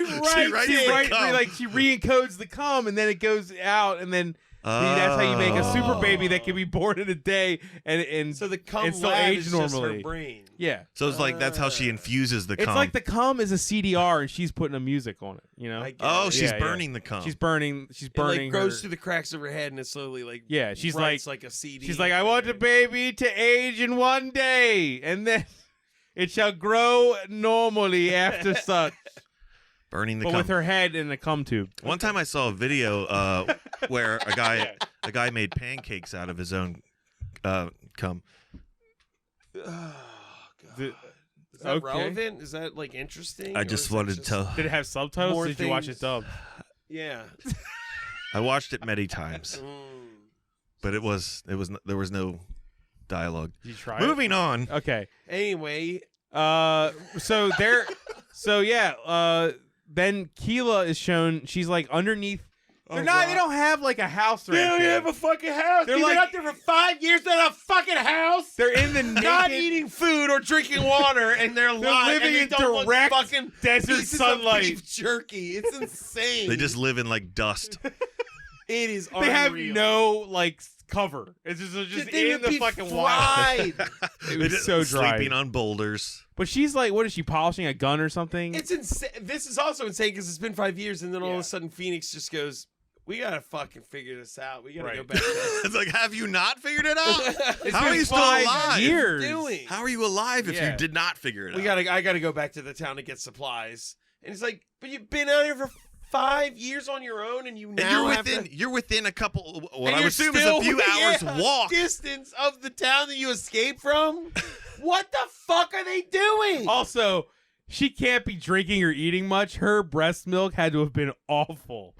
writes it. cum. Like she re-encodes the cum, and then it goes out, and then that's how you make a super baby that can be born in a day, and So the cum and still lab age is just her normally. brain. Yeah. So it's like that's how she infuses the It's cum. like the cum is a CDR, and she's putting a music on it. You know. I get oh, it. she's Yeah, burning the cum. She's burning. She's It burning. like goes her- through the cracks of her head and it slowly like Yeah, she's writes like- a CD. She's like, I want the baby to age in 1 day, and then it shall grow normally after such. burning the But cum. with her head in a cum tube. One time I saw a video where a guy made pancakes out of his own cum. Oh, God. The- Is that okay. relevant? Is that like interesting? I Or just is that wanted just- to. Did it have subtitles? More Or did you watch it things. dubbed? Yeah. I watched it many times, Mm. but there was no dialogue. Did you try it? Moving on. Okay. Anyway, So there. So yeah. Then Keela is shown. She's like underneath. They're not. They don't have like a house or they don't anything. have a fucking house. They're They've been like- out there for 5 years. They're in a fucking house. They're in the Not naked eating food or drinking water, and they're living and they in don't look direct fucking desert pieces sunlight. Of beef jerky. It's insane. They just live in like dust. It is. They have unreal. no like cover. It's just They in would the be fucking wild. fried. It was so dry. Sleeping on boulders. But she's like, what is she polishing a gun or something? It's insane. This is also insane because it's been 5 years, and then all of Yeah. a sudden Phoenix just goes, we gotta fucking figure this out. We gotta Right. go back. To It's like, have you not figured it out? It's How been are you still 5 alive? years. doing? How are you alive if Yeah. you did not figure it out? I gotta go back to the town to get supplies. And it's like, but you've been out here for 5 years on your own, and you And now you're have within to, you're within a couple. What and I would you're assume is still a few hours walk. distance of the town that you escaped from. What the fuck are they doing? Also, she can't be drinking or eating much. Her breast milk had to have been awful.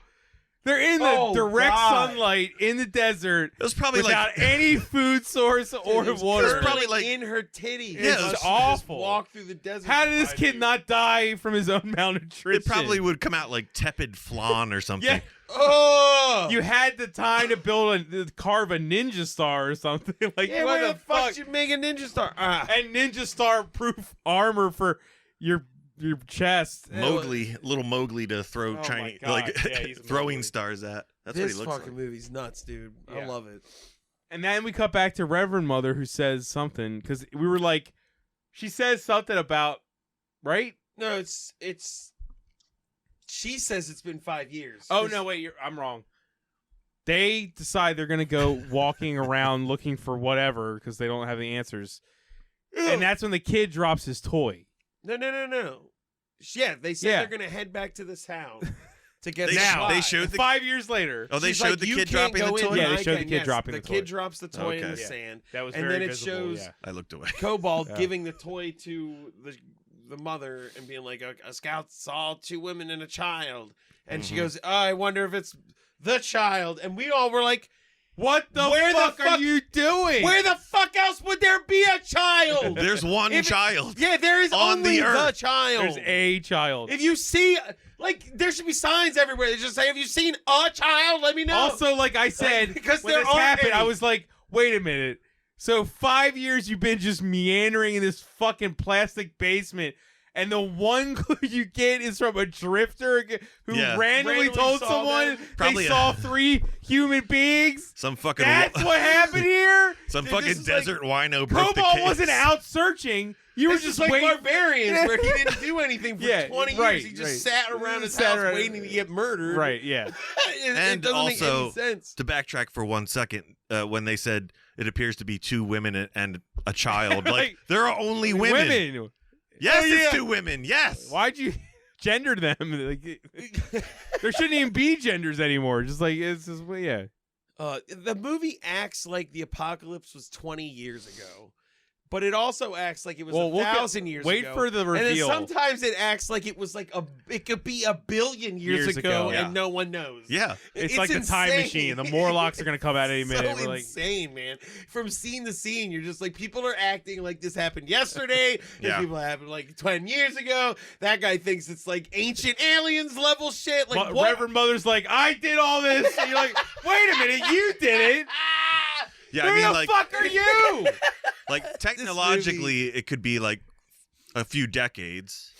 They're in the Oh, direct God. sunlight in the desert It was probably without like any food source or It was water. It's probably like- in her titties. Yeah, She it's just awful. walked through the desert. How for did this 5 kid years. not die from his own malnutrition? it probably would come out like tepid flan or something. Yeah. Oh, You had the time to carve a ninja star or something. Like, yeah, what where the the fuck fuck? you make a ninja star? Ah. And ninja star proof armor for your chest. Little Mowgli to throw Oh my Chinese God. like Yeah, he's a throwing Mowgli. stars at. That's This what he looks fucking like. movie's nuts, dude. I Yeah. love it. And then we cut back to Reverend Mother, who says something, because we were like, she says something about, right? No, it's. She says it's been 5 years. Oh no, wait, I'm wrong. They decide they're gonna go walking around looking for whatever because they don't have the answers, and that's when the kid drops his toy. No. Yeah, they said Yeah. they're gonna head back to this town to get They the sh- supplies. they showed the- 5 years later. Oh, they She's showed like, the "You kid can't dropping the go in, toy. Yeah, and they I showed the can." kid Yes, dropping the the kid toy. drops the toy in Okay. the Yeah. sand, That was and very then it visible, shows yeah. I looked away. Cobalt Yeah. giving the toy to the mother and being like, a scout saw 2 women and a child, and she goes, oh, I wonder if it's the child, and we all were like, What the Where the fuck are fuck- you doing? where the fuck else would there be a child? There's one If it- child. Yeah, there is On only the earth. child. There's a child. If you see, like, there should be signs everywhere that just say, "Have you seen a child? Let me know." Also, like I said, Because when there this aren't happened, I any. was like, wait a minute. So 5 years you've been just meandering in this fucking plastic basement, and the one clue you get is from a drifter who Yeah. randomly Randomly told saw someone them. Probably they a- saw 3 human beings. Some fucking That's what happened here. some Dude, this fucking is like- desert wino broke the Cobalt case. wasn't out searching. You were This just is like waiting. Barbarians, where he didn't do anything for Yeah, 20 right, years. He just right. sat around his Sat house around- waiting to get murdered. Right, yeah. it And doesn't make also- any sense. To backtrack for 1 second, when they said it appears to be 2 women and a child, like Like, there are only women. Yes, Oh, it's yeah. 2 women. Yes. Why'd you gender them? Like, there shouldn't even be genders anymore. Just like it's just well, yeah. The movie acts like the apocalypse was 20 years ago, but it also acts like it was Well, we'll get- 1,000 years wait ago. for the And then reveal. sometimes it acts like it was like it could be 1 billion years ago, yeah. and no one knows. Yeah. It's like the time insane. machine. The Morlocks are gonna come out any It's minute. So We're like, insane, man. From scene to scene, you're just like, people are acting like this happened yesterday. Yeah. People happened like 10 years ago. That guy thinks it's like ancient aliens level shit. Like but what? Reverend Mother's like, I did all this. And you're like, wait a minute, you did it. Yeah, Who I mean the like fuck are you? like technologically it could be like a few decades.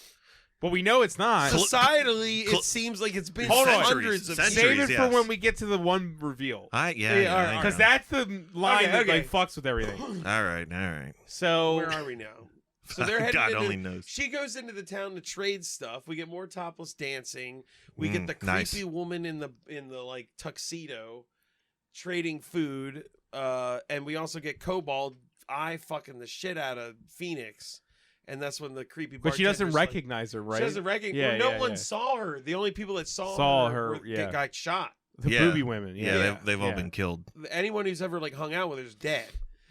But we know it's not. Societally, Cl- it seems like it's been Hold on. hundreds of Centuries. Save years. it for yes. when we get to the one reveal. Yeah, all right, I Because know. that's the line Okay, that okay. like fucks with everything. All right. So Where are we now? So they're headed God into, only knows. She goes into the town to trade stuff. We get more topless dancing. We Mm, get the nice. creepy woman in the like tuxedo trading food. And we also get Cobalt eye fucking the shit out of Phoenix. And that's when the creepy but she doesn't bartender's like- recognize her, right? She doesn't recognize Yeah, no yeah, one yeah. saw her. The only people that saw Saw her, her, were, yeah. got shot. The Yeah. booby women. Yeah, Yeah. they've all Yeah. been killed. Anyone who's ever like hung out with her is dead.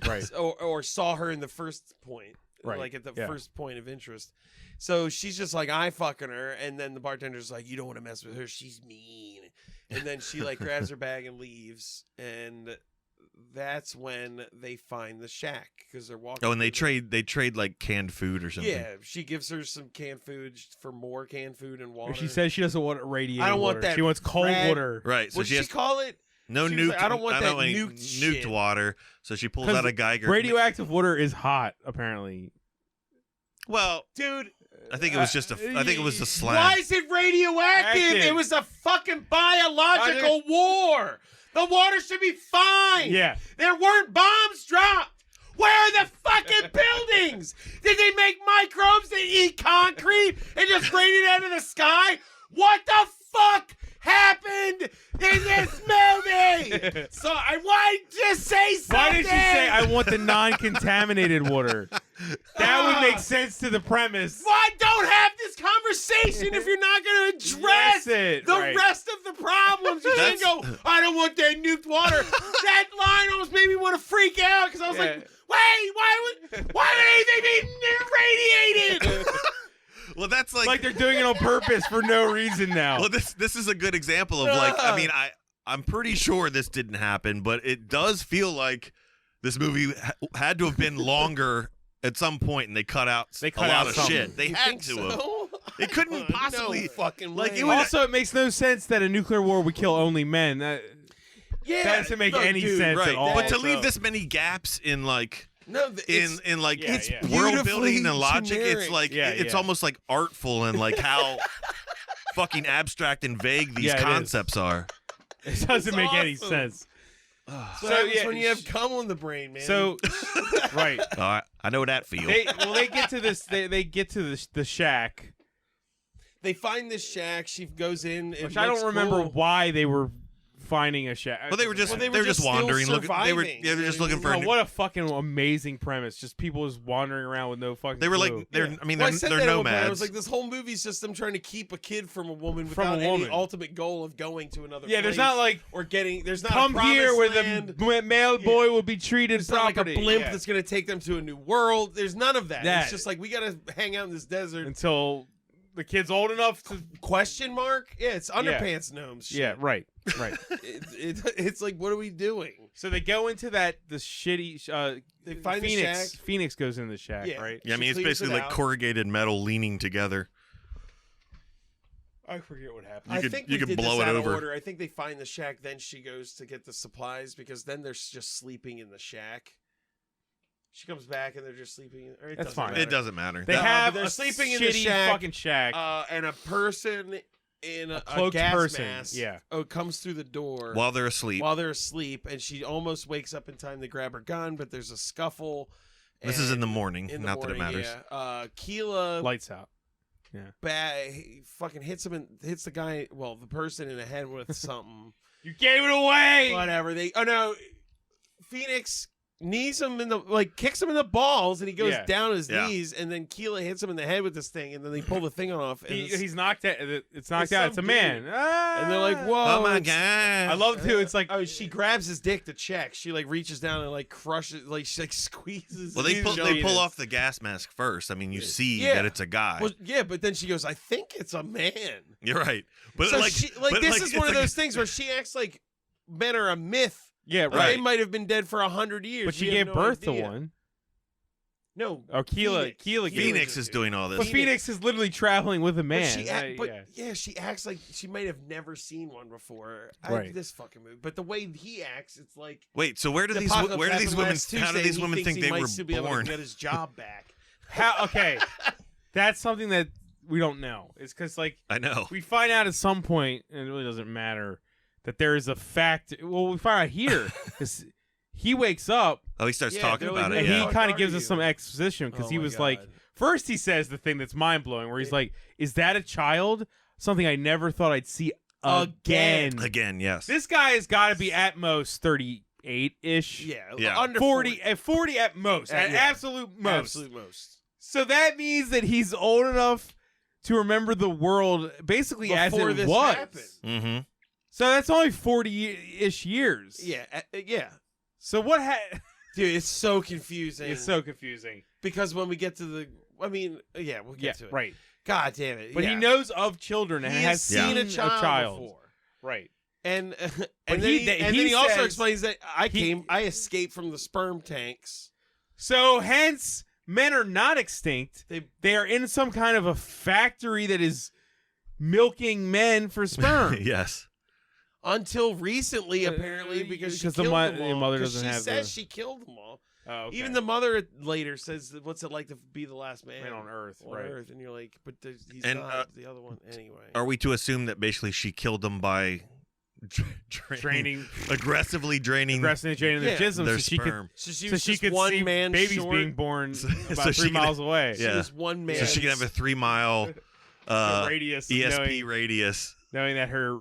Right. Or saw her in the first point, Right, like at the yeah. first point of interest. So she's just like, I fucking her, and then the bartender's like, you don't want to mess with her, she's mean. And then she like grabs her bag and leaves, and that's when they find the shack because they're walking. Oh, and they through trade like canned food or the- something. Yeah, she gives her some canned food for more canned food and water. She says she doesn't want radiated I don't want water. that She wants cold red- water. Right. So What she did has she call it? no she was nuked. like, I don't want that any nuked nuked shit. water. So she pulls 'Cause out a Geiger. Radioactive water is hot, apparently. Well, Dude, I think it was just I think it was a slam. why is it radioactive? Active. It was a fucking biological war. The water should be fine. Yeah. There weren't bombs dropped. Where are the fucking buildings? Did they make microbes that eat concrete and just rain it out of the sky? What the fuck happened in this movie. So I want to say something. Why did she say, I want the non-contaminated water? That would make sense to the premise. Why don't have this conversation if you're not going to address Yes, the rest of the problems? You can't go, I don't want that nuked water. That line almost made me want to freak out because I was like, wait, why would anything be irradiated? Well, that's like they're doing it on purpose for no reason now. well, this is a good example of like, I mean, I'm pretty sure this didn't happen, but it does feel like this movie had to have been longer at some point, and they cut out a lot of something. shit. They You had think to so? have. It couldn't possibly No fucking like way. it would. Also, it makes no sense that a nuclear war would kill only men. That doesn't make any sense right, at all. but to leave this many gaps in like. it's In like Yeah, it's yeah. world building beautifully and logic, generic. it's like Yeah, it's yeah. almost like artful and like how fucking abstract and vague these Yeah, it is. concepts are. It doesn't make any awesome. sense. so yeah, when you have cum on the brain, man. So, right. I know that feel. They get to this. They get to the shack, they find this shack. She goes in, which I don't remember why they were finding a shack. Well, they were just Well, they they were were just just still wandering. surviving. They were just looking for. Oh, A new, what a fucking amazing premise! Just people just wandering around with no fucking. they were clue. like they're. I mean, Well, I they're, said they're that at one point. I was nomads. like, this whole movie's just them trying to keep a kid from a woman From a without any woman. ultimate goal of going to another. Yeah, there's place not like or getting. There's not come a here where land. the male boy will be treated It's not like a properly. blimp Yeah. that's going to take them to a new world. There's none of that. That- It's just like we got to hang out in this desert. until the kid's old enough to. Question mark? Yeah, it's underpants gnomes. Shit. Yeah, right. It's like, what are we doing? So they go into the shitty. They find the Phoenix. shack. Phoenix goes into the shack, Yeah. right? Yeah, I She mean, it's cleans basically it like out. corrugated metal leaning together. I forget what happened. You I could- think you we could did blow this it out of over. order. I think they find the shack, then she goes to get the supplies because then they're just sleeping in the shack. She comes back and they're just sleeping. Or it That's doesn't fine. matter. It doesn't matter. They No, have but they're a sleeping in shitty the shack. fucking shack. And a person in a cloaked gas person, mask yeah. comes through the door While they're asleep. while they're asleep, and she almost wakes up in time to grab her gun, but there's a scuffle. This is in and- the morning. in the Not morning, that it matters. Yeah. Keela Lights out. he fucking hits the guy, well, the person in the head with something. You gave it away. Whatever. Phoenix knees him kicks him in the balls, and he goes Yeah. down his Yeah. knees, and then Keela hits him in the head with this thing, and then they pull the thing off, and, He's knocked out. It's knocked It's out. some It's a man. dude. Ah. and they're like, "Whoa!" Oh my it's- god! I love too. It's like Oh, she grabs his dick to check. She reaches down and crushes, she squeezes. Well, they his pull penis. off the gas mask first. I mean, you see Yeah. that it's a guy. Well, yeah, but then she goes, "I think it's a man." You're right. But So like, this but, is it's one of like- those things where she acts like men are a myth. yeah, Like, right. They might have been dead for 100 years. But she We have gave no birth idea. to one. No. Oh, Keela gave Phoenix birth is to- doing all But this. Phoenix is literally traveling with a man. She acts like she might have never seen one before. Right. This fucking movie. But the way he acts, it's like Wait, so where do the these apocalypse women? happened last How do Tuesday, these and he women thinks think he they might were still be able to born? get his job back. How? Okay, that's something that we don't know. It's because I know. we find out at some point, and it really doesn't matter, that there is a fact. Well, we find out here because he wakes up Oh, he starts Yeah, talking they're about like, and it. he Yeah. fuck kind of are gives us you? some exposition because Oh he my was like, God. first he says the thing that's mind blowing, where he's like, "Is that a child? Something I never thought I'd see again." Again, yes. This guy has got to be at most 38-ish. Yeah. Under 40 at most, at Yeah. absolute most. Absolute most. So that means that he's old enough to remember the world basically as Before it this was. happened. Mm-hmm. So that's only 40-ish years. Yeah, yeah. So what Dude, it's so confusing. It's so confusing. because when we get to the, we'll get Yeah, to it. right. God damn it. But yeah. he knows of children and He has has seen a child before. Right. And But and he- then he he also says- explains that I escaped from the sperm tanks. So hence, men are not extinct. They They are in some kind of a factory that is milking men for sperm. Yes. until recently apparently because she because the killed mo- them all. the mother 'Cause doesn't she have says the- she killed them all. Oh, okay. Even the mother later says, "What's it like to be the last man, Man on Earth, on right. Earth?" And you're like, "But he's And, not the other one anyway." Are we to assume that basically she killed them by draining, aggressively draining aggressively draining their Yeah. jism their so she could sperm? So she so was she just could one see man babies short. being born So about she 3 could- miles away. She Yeah. was one man. So she can have a 3 mile The radius, of ESP knowing, radius. knowing that her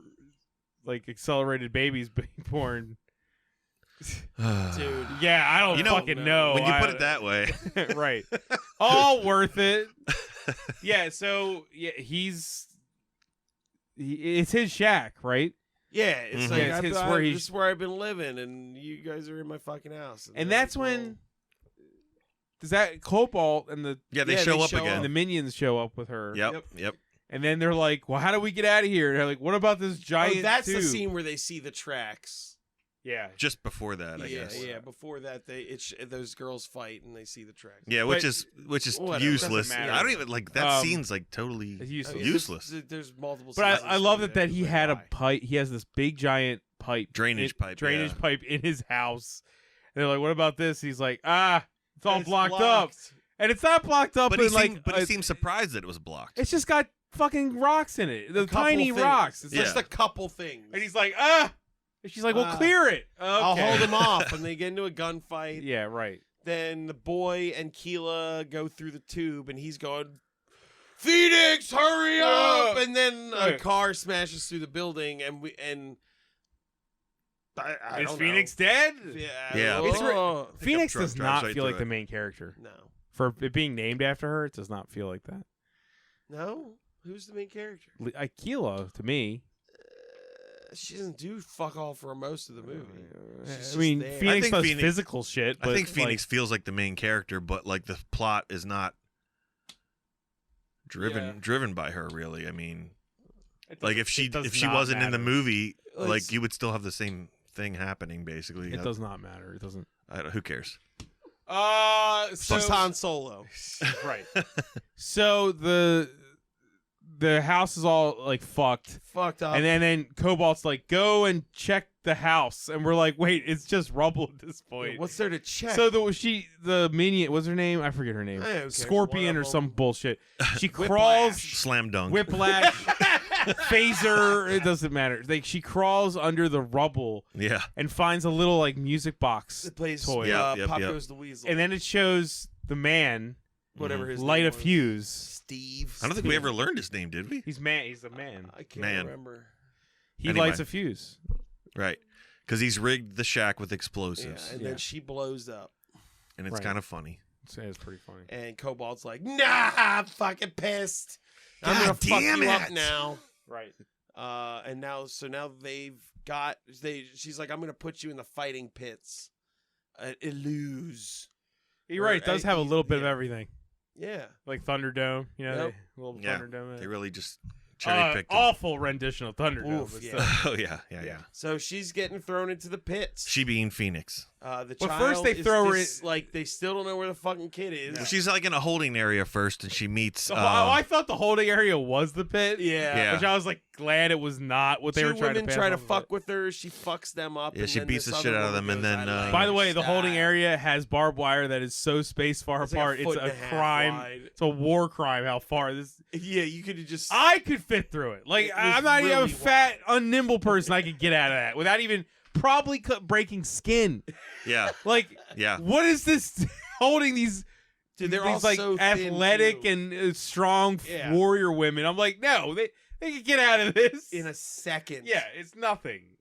like accelerated babies being born. Dude. Yeah, I don't fucking know. When you put it that way. Right. All worth it. Yeah, so yeah, it's his shack, right? Yeah, it's Mhm. like Yeah, it's where this is where I've been living, and you guys are in my fucking house. And they're that's like, when does that Cobalt and the Yeah, they show up and again. the minions show up with her. Yep. And then they're like, "Well, how do we get out of here?" And they're like, "What about this giant?" oh, that's the tube?" scene where they see the tracks. Yeah. Just before that, I guess. Yeah. Before that, those girls fight and they see the tracks. Yeah, which is Whatever, useless. doesn't matter. I don't even like that. Scene's like It's totally useless. useless. There's multiple. But scenes I in love this it that movie he that had a why. pipe. He has this big giant pipe, Drainage pipe in his house. And they're like, "What about this?" He's like, it's all It's blocked up." blocked. And it's not blocked up, But in he seemed surprised that it was blocked. it's just got fucking rocks in it. The A couple tiny things. rocks. It's Yeah. Just a couple things. And he's like, And she's like, "Well, clear it." Okay. I'll hold him off, and they get into a gunfight. Yeah, right. Then the boy and Keela go through the tube, and he's going, "Phoenix, hurry up!" And then a car smashes through the building, and I Is don't Phoenix know. dead? Yeah. It's Oh. Phoenix truck does drives not right feel through like the it. main character. No. For it being named after her, it does not feel like that. No? Who's the main character? Akila, to me. She doesn't do fuck all for most of the movie. She's I just mean, there. Phoenix I think does Phoenix- physical shit. But I think like, Phoenix feels like the main character, but like the plot is not driven by her really. I mean, like if she wasn't in the movie, Like, like you would still have the same thing happening basically. it does not matter. It doesn't. Who cares? She's Han Solo. Right. So the house is all like fucked. Fucked up. And then Cobalt's like, "Go and check the house," and we're like, "Wait, it's just rubble at this point." What's there to check? So the minion, what's her name? I forget her name. Hey, who cares? Scorpion One or of some them. bullshit. She crawls, Slam dunk. whiplash, phaser. It doesn't matter. Like she crawls under the rubble Yeah. and finds a little like music box it plays toy, Yep, Pop yep. Goes the Weasel. and then it shows the man whatever his light name a was. fuse. Steve. I don't think we ever learned his name, did we? He's the man. I can't Man. remember. He Anyway. lights a fuse. Right. Because he's rigged the shack with Yeah, explosives, and Yeah. then she blows up. and it's Right. kind of funny. It's pretty funny. And Cobalt's like, "Nah, I'm fucking pissed. I'm gonna God fuck damn you up it." now." Right. And now she's like, "I'm gonna put you in the fighting pits. Illuze." You're right. It does have a little bit of yeah. everything, Yeah. like Thunderdome. You know, Yep. a little Yeah. Thunderdome. They really just cherry picked him. Awful rendition of Thunderdome. Oof, but yeah. still. Oh yeah. So she's getting thrown into the pits. She being Phoenix. The Well, child first they is throw her like they still don't know where the fucking kid is. Well, she's like in a holding area first, and she meets. I thought the holding area was the pit. Yeah. Which I was like glad it was not what they Two were trying to women pass try to off of fuck it. with her. She fucks them up. Yeah, and she then beats this the shit other out of them, woman and goes, then, "I like By the your way, the holding style." area has barbed wire that is so spaced far It's like apart. foot It's and a half crime. wide. It's a war crime. How far this? Yeah, you could have just. I could fit through it. Like It was I'm not even a really fat, unnimble person. I could get out of that without even probably breaking skin. Yeah, Like, yeah. what is this holding these? Dude, they're these all like so thin, athletic too. and strong Yeah. warrior women. I'm like, no, they could get out of this in a second. Yeah, it's nothing.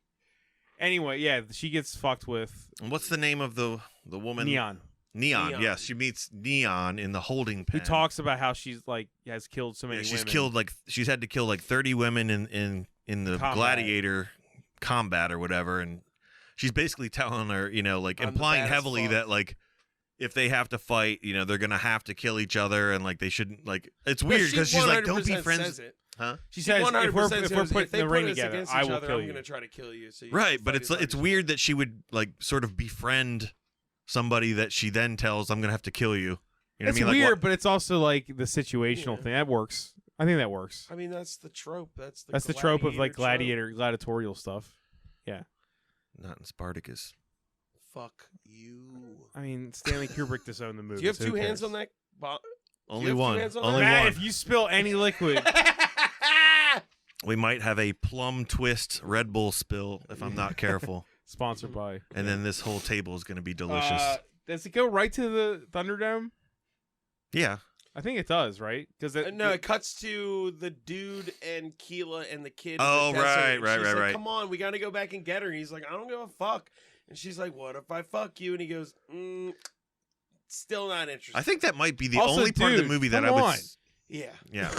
Anyway, yeah, she gets fucked with And what's the name of the woman? Neon, Neon. Yes, she meets Neon in the holding pen. who talks about how she's like has killed so many Yeah, she's women. killed she's had to kill like 30 women in the Combat. gladiator combat or whatever, and she's basically telling her, like I'm the implying baddest heavily fuck. that like if they have to fight, they're gonna have to kill each other, and like they shouldn't like. It's But weird she because she's like, don't be 100% friends, says it. huh? She says, if we're 100% says, putting if they the ring put us together, against I each will other, kill I'm you. gonna try to kill you. So you Right, can but fight it's as hard it's as weird that she would like sort of befriend somebody that she then tells, I'm gonna have to kill you. You know It's what I mean? weird, Like, but it's also like the situational Yeah. thing that works. I think that works. I mean, that's the trope. That's That's the trope of like gladiator gladiatorial stuff. not in Spartacus. trope. Fuck you. I mean, Stanley Kubrick disowned the movie. Do you have so two who hands cares? on that? Only have two one. hands on Only that? Matt, one. if you spill any liquid, We might have a plum twist Red Bull spill if I'm not careful, sponsored by. and then this whole table is gonna be delicious. Does it go right to the Thunderdome? Yeah. I think it does, right? Because No, it cuts to the dude and Keela and the kid. in Oh, the desert, right, and right, she's right, like, right. Come on, we got to go back and get her. And he's like, I don't give a fuck. And she's like, what if I fuck you? And he goes, still not interested. I think that might be the Also, only part of the dude, movie that I come would. on. Yeah. Yeah,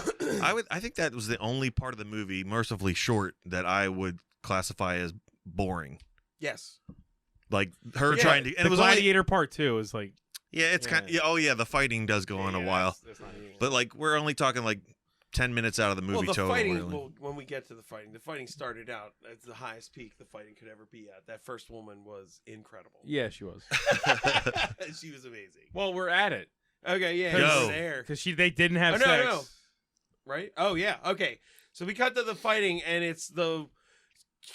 I think that was the only part of the movie, mercifully short, that I would classify as boring. Yes. Like her Yeah, trying to, and The it was only, Gladiator Part 2 is like... yeah, it's kind of, yeah, oh yeah, the fighting does go on a while, That's not even- but like we're only talking like 10 minutes out of the movie Well, the total. fighting, really. well, when we get to the fighting started out at the highest peak the fighting could ever be at. That first woman was incredible. Yeah, she was. She was amazing. Well, we're at it. Okay, yeah, Go. you were there. Because they didn't have Oh, no, sex. no. Right? Oh, yeah. Okay. So we cut to the fighting, and it's the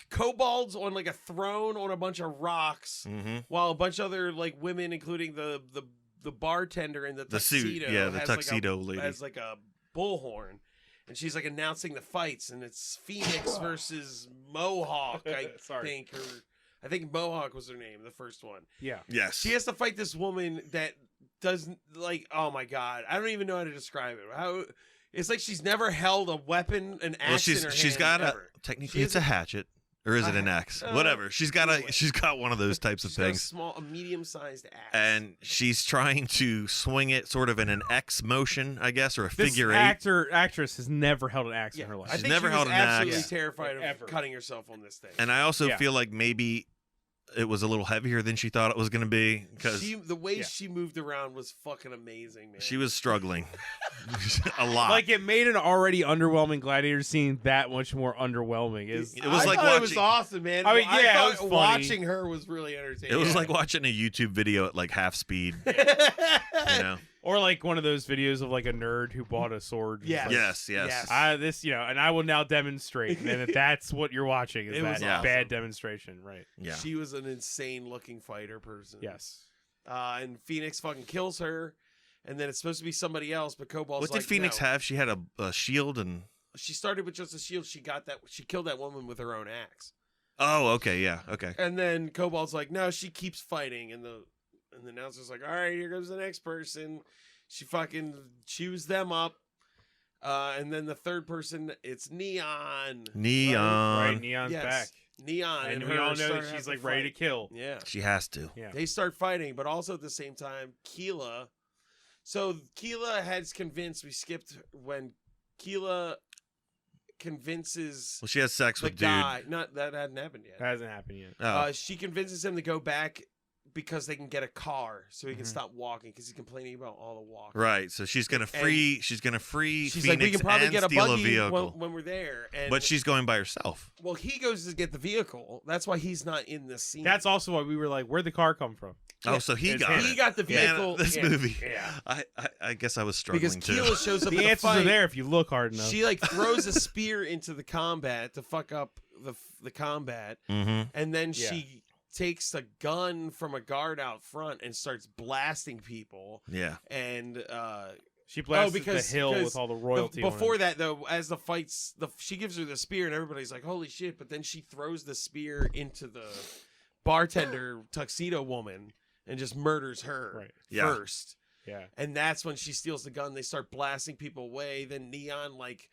kobolds on like a throne on a bunch of rocks, Mm-hmm. while a bunch of other like women, including the bartender in the The suit, tuxedo, yeah, the has, tuxedo like, lady. has like a bullhorn, and she's like announcing the fights, and it's Phoenix versus Mohawk, I Sorry. think, or I think Mohawk was her name, the first one. Yeah. Yes. She has to fight this woman that doesn't like. Oh my god, I don't even know how to describe it. How it's like she's never held a weapon, an axe Well, she's in her she's hand got ever. technically She it's a isn't- hatchet, or is it an axe? Whatever. She's got anyway. she's got one of those types of She's got things, a medium-sized axe, and she's trying to swing it sort of in an X motion, I guess, or a This figure eight. actress has never held an axe yeah, in her life. I She's think never she was held an axe. absolutely Yeah. terrified of Ever. cutting herself on this thing. And I also Yeah. feel like maybe it was a little heavier than she thought it was going to be because the way Yeah. she moved around was fucking amazing, man. she was struggling a lot. Like, it made an already underwhelming Gladiator scene that much more underwhelming. It was I like thought it was watching- awesome, man. I mean, I yeah, it thought was funny. watching her was really entertaining. it was Yeah. like watching a YouTube video at like half speed. You know? Or like one of those videos of like a nerd who bought a sword. and Yes. it's like, Yes. and I will now demonstrate. And then that's what you're watching is It was that awesome. bad demonstration, right? Yeah. She was an insane-looking fighter person. Yes. And Phoenix fucking kills her, and then it's supposed to be somebody else, but Cobalt's What like, did Phoenix no. have? She had a shield and. She started with just a shield. She killed that woman with her own axe. Oh, okay, yeah, okay. And then Cobalt's like, no, she keeps fighting, and the announcer's like, all right, here goes the next person. She fucking chews them up. And then the third person, it's Neon. Neon. Right, Neon's Yes. back. Neon, And and we her all know start that she's having like ready to fight. kill. Yeah. She has to. Yeah. They start fighting, but also at the same time, Keela. So Keela has convinced. We skipped when Keela convinces Well, she has sex the with dude. guy. Not that hadn't happened yet. That hasn't happened yet. Oh. She convinces him to go back because they can get a car, so he can Mhm. stop walking because he's complaining about all the walking. Right, so she's gonna free. She's gonna free She's Phoenix like, we can probably and get a steal buggy a vehicle, when we're there. And but she's going by herself. well, he goes to get the vehicle. That's why he's not in this scene. That's also why we were like, where'd the car come from? Oh, so he It's got him. it. he got the Man, vehicle. this yeah. movie. Yeah. I guess I was struggling Because too. Keela shows up. The at answers fight. are there if you look hard enough. She like throws a spear into the combat to fuck up the combat, Mm-hmm. and then Yeah. she takes a gun from a guard out front and starts blasting people. Yeah. And She blasts because- the hill because with all the royalty on before it. that though, as the fights, she gives her the spear, and everybody's like, "Holy shit!" But then she throws the spear into the bartender tuxedo woman and just murders her Right. Yeah. first. Yeah. And that's when she steals the gun. They start blasting people away. Then Neon like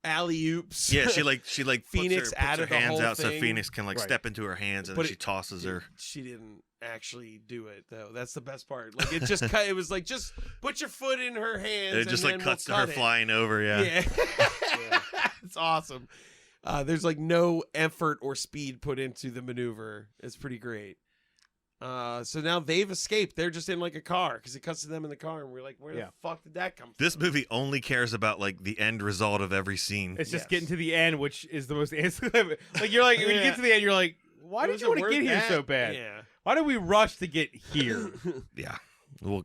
alley oops. Yeah, she like Phoenix puts out her of the hands whole out so thing. Phoenix can like Right. step into her hands, and But then she tosses her. She didn't actually do it though. That's the best part. Like it just cut. It was like just put your foot in her hands. And it just like then cuts we'll to her cut it. flying over. Yeah. Yeah. It's awesome. There's like no effort or speed put into the maneuver. It's pretty great. So now they've escaped. They're just in like a car because it cuts to them in the car, and we're like, where Yeah. the fuck did that come from? This movie only cares about like the end result of every scene. It's just Yes. getting to the end, which is the most like you're like when you Yeah. get to the end, you're like, why did Was you it want to worth get here that? so bad? Yeah. Why did we rush to get here? Yeah. We'll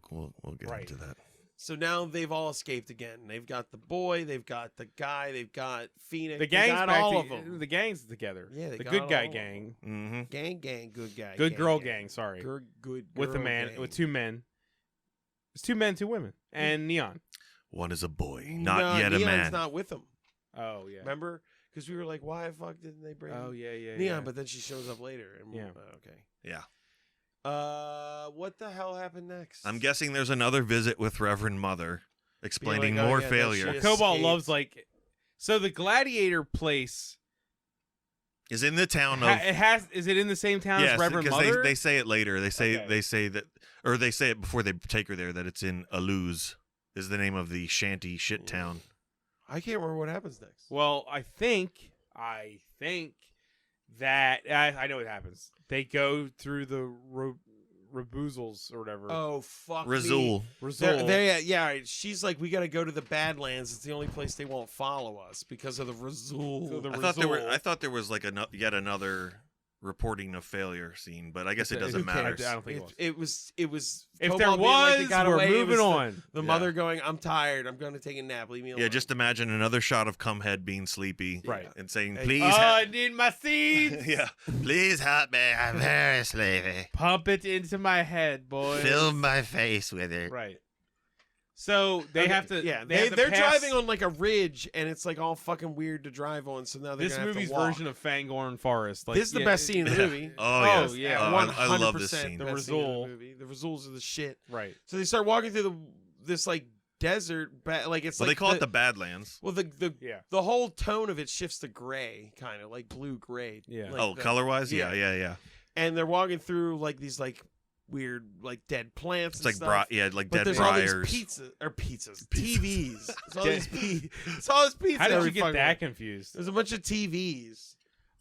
get Right. into that. So now they've all escaped again. They've got the boy, they've got the guy, they've got Phoenix. The they gang's got back. all of them. The gang's together. Yeah, they the got good all guy of them. gang, Mm-hmm. Gang, good guy. good girl gang. Sorry, Good with a girl man, gang. with two men. It's two men, two women, and Neon. One is a boy, not No, yet a Neon's man. not with them. Oh yeah. Remember? Because we were like, why the fuck didn't they bring Oh yeah, yeah. Neon? yeah. But then she shows up later. And Yeah. Okay. Yeah. What the hell happened next? I'm guessing there's another visit with Reverend Mother. explaining Be like, oh, more yeah, that failure. shit Cobalt escaped. loves like. So the Gladiator place. Is in the town of It has. Is it in the same town as Reverend because Mother? they say it later. They say Okay. that, or they say it before they take her there, that it's in Aluz, is the name of the shanty shit town. I can't remember what happens next. Well, I think that I know what happens. They go through the Raboozles or whatever. Oh fuck me. Razul. Razul. Yeah. She's like, we got to go to the Badlands. It's the only place they won't follow us because of the Razul. So the I thought there was like yet another reporting of failure scene, but I guess it doesn't Who cares? matter. I don't think It was. If Cobalt there being like, they was, got we're away. It moving was on. The mother going, I'm tired. I'm going to take a nap. Leave me alone. Yeah, just imagine another shot of Cumhead being sleepy, Right. and saying, Hey, "Please, I need my seeds. yeah, please help me. I'm very sleepy. Pump it into my head, boy. Fill my face with it." Right. So they have to. Yeah, have to they're pass- driving on like a ridge, and it's like all fucking weird to drive on. So now they're this gonna have to movie's walk. version of Fangorn Forest. Like, This is the best scene in the movie. Oh, Oh, yes. yeah. Oh, I love this 100% scene. The The best scene in Razul. the movie. The Razuls are the shit. Right. So they start walking through this like desert, like it's Well, like they call it the Badlands. well Yeah. the whole tone of it shifts to gray, kind of like blue gray. Yeah. Like Oh, the- color-wise, yeah. yeah. And they're walking through like these like weird like dead plants. It's and like stuff. like But dead there's briars. all these pizzas, TVs. It's all these it's all this pizza. How did you every get fucking that way. confused? There's a bunch of TVs,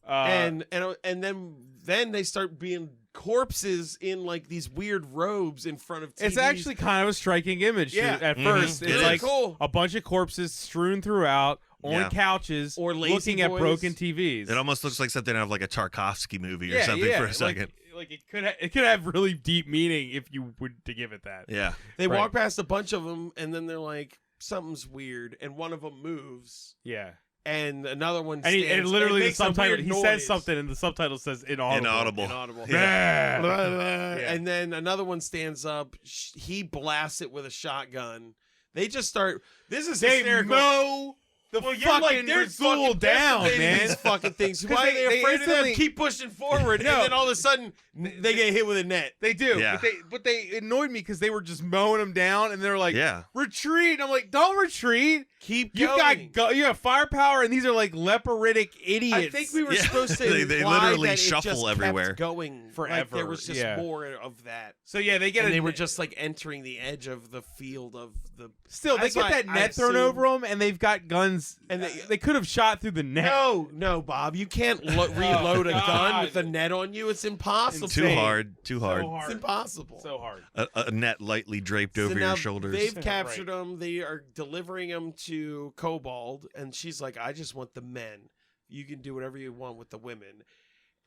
And and then they start being corpses in like these weird robes in front of TVs. it's actually kind of a striking image. Yeah. At Mhm. first, It it's is. like cool. a bunch of corpses strewn throughout on Yeah. couches, Or lazy looking at boys. broken TVs. It almost looks like something out of like a Tarkovsky movie or yeah, something yeah. for a second. Like it could have really deep meaning if you were to give it that. Yeah. They Right. walk past a bunch of them, and then they're like, something's weird, and one of them moves, Yeah. and another one And, stands. and literally the makes a subtitle, weird he noise. says something, and the subtitle says inaudible. Inaudible. Yeah. Yeah. And then another one stands up. He blasts it with a shotgun. They just start. This is They hysterical. mow the Well, you're fucking like, they're Razul fucking down, decimating man. These fucking things. 'Cause Why are they they afraid of them? instantly- Keep pushing forward, No. and then all of a sudden they get hit with a net. They do, Yeah. but they annoyed me because they were just mowing them down, and they're like, Yeah. retreat. And I'm like, don't retreat. Keep You going. you have firepower, and these are like leporitic idiots. I think we were Yeah. supposed to. They imply literally that it shuffle just everywhere. kept going Like Forever, there was just yeah. more of that. So yeah, they get And a they were just like entering the edge of the field of the. still they That's get why that I net thrown assume- over them, and they've got guns, And and they- they could have shot through the net. No, Bob, you can't reload a gun God. with a net on you. It's impossible. Too hard. Too hard. So It's hard. impossible. So hard. A net lightly draped So over now your shoulders. They've captured them. They are delivering them to Cobalt, and she's like, "I just want the men. You can do whatever you want with the women."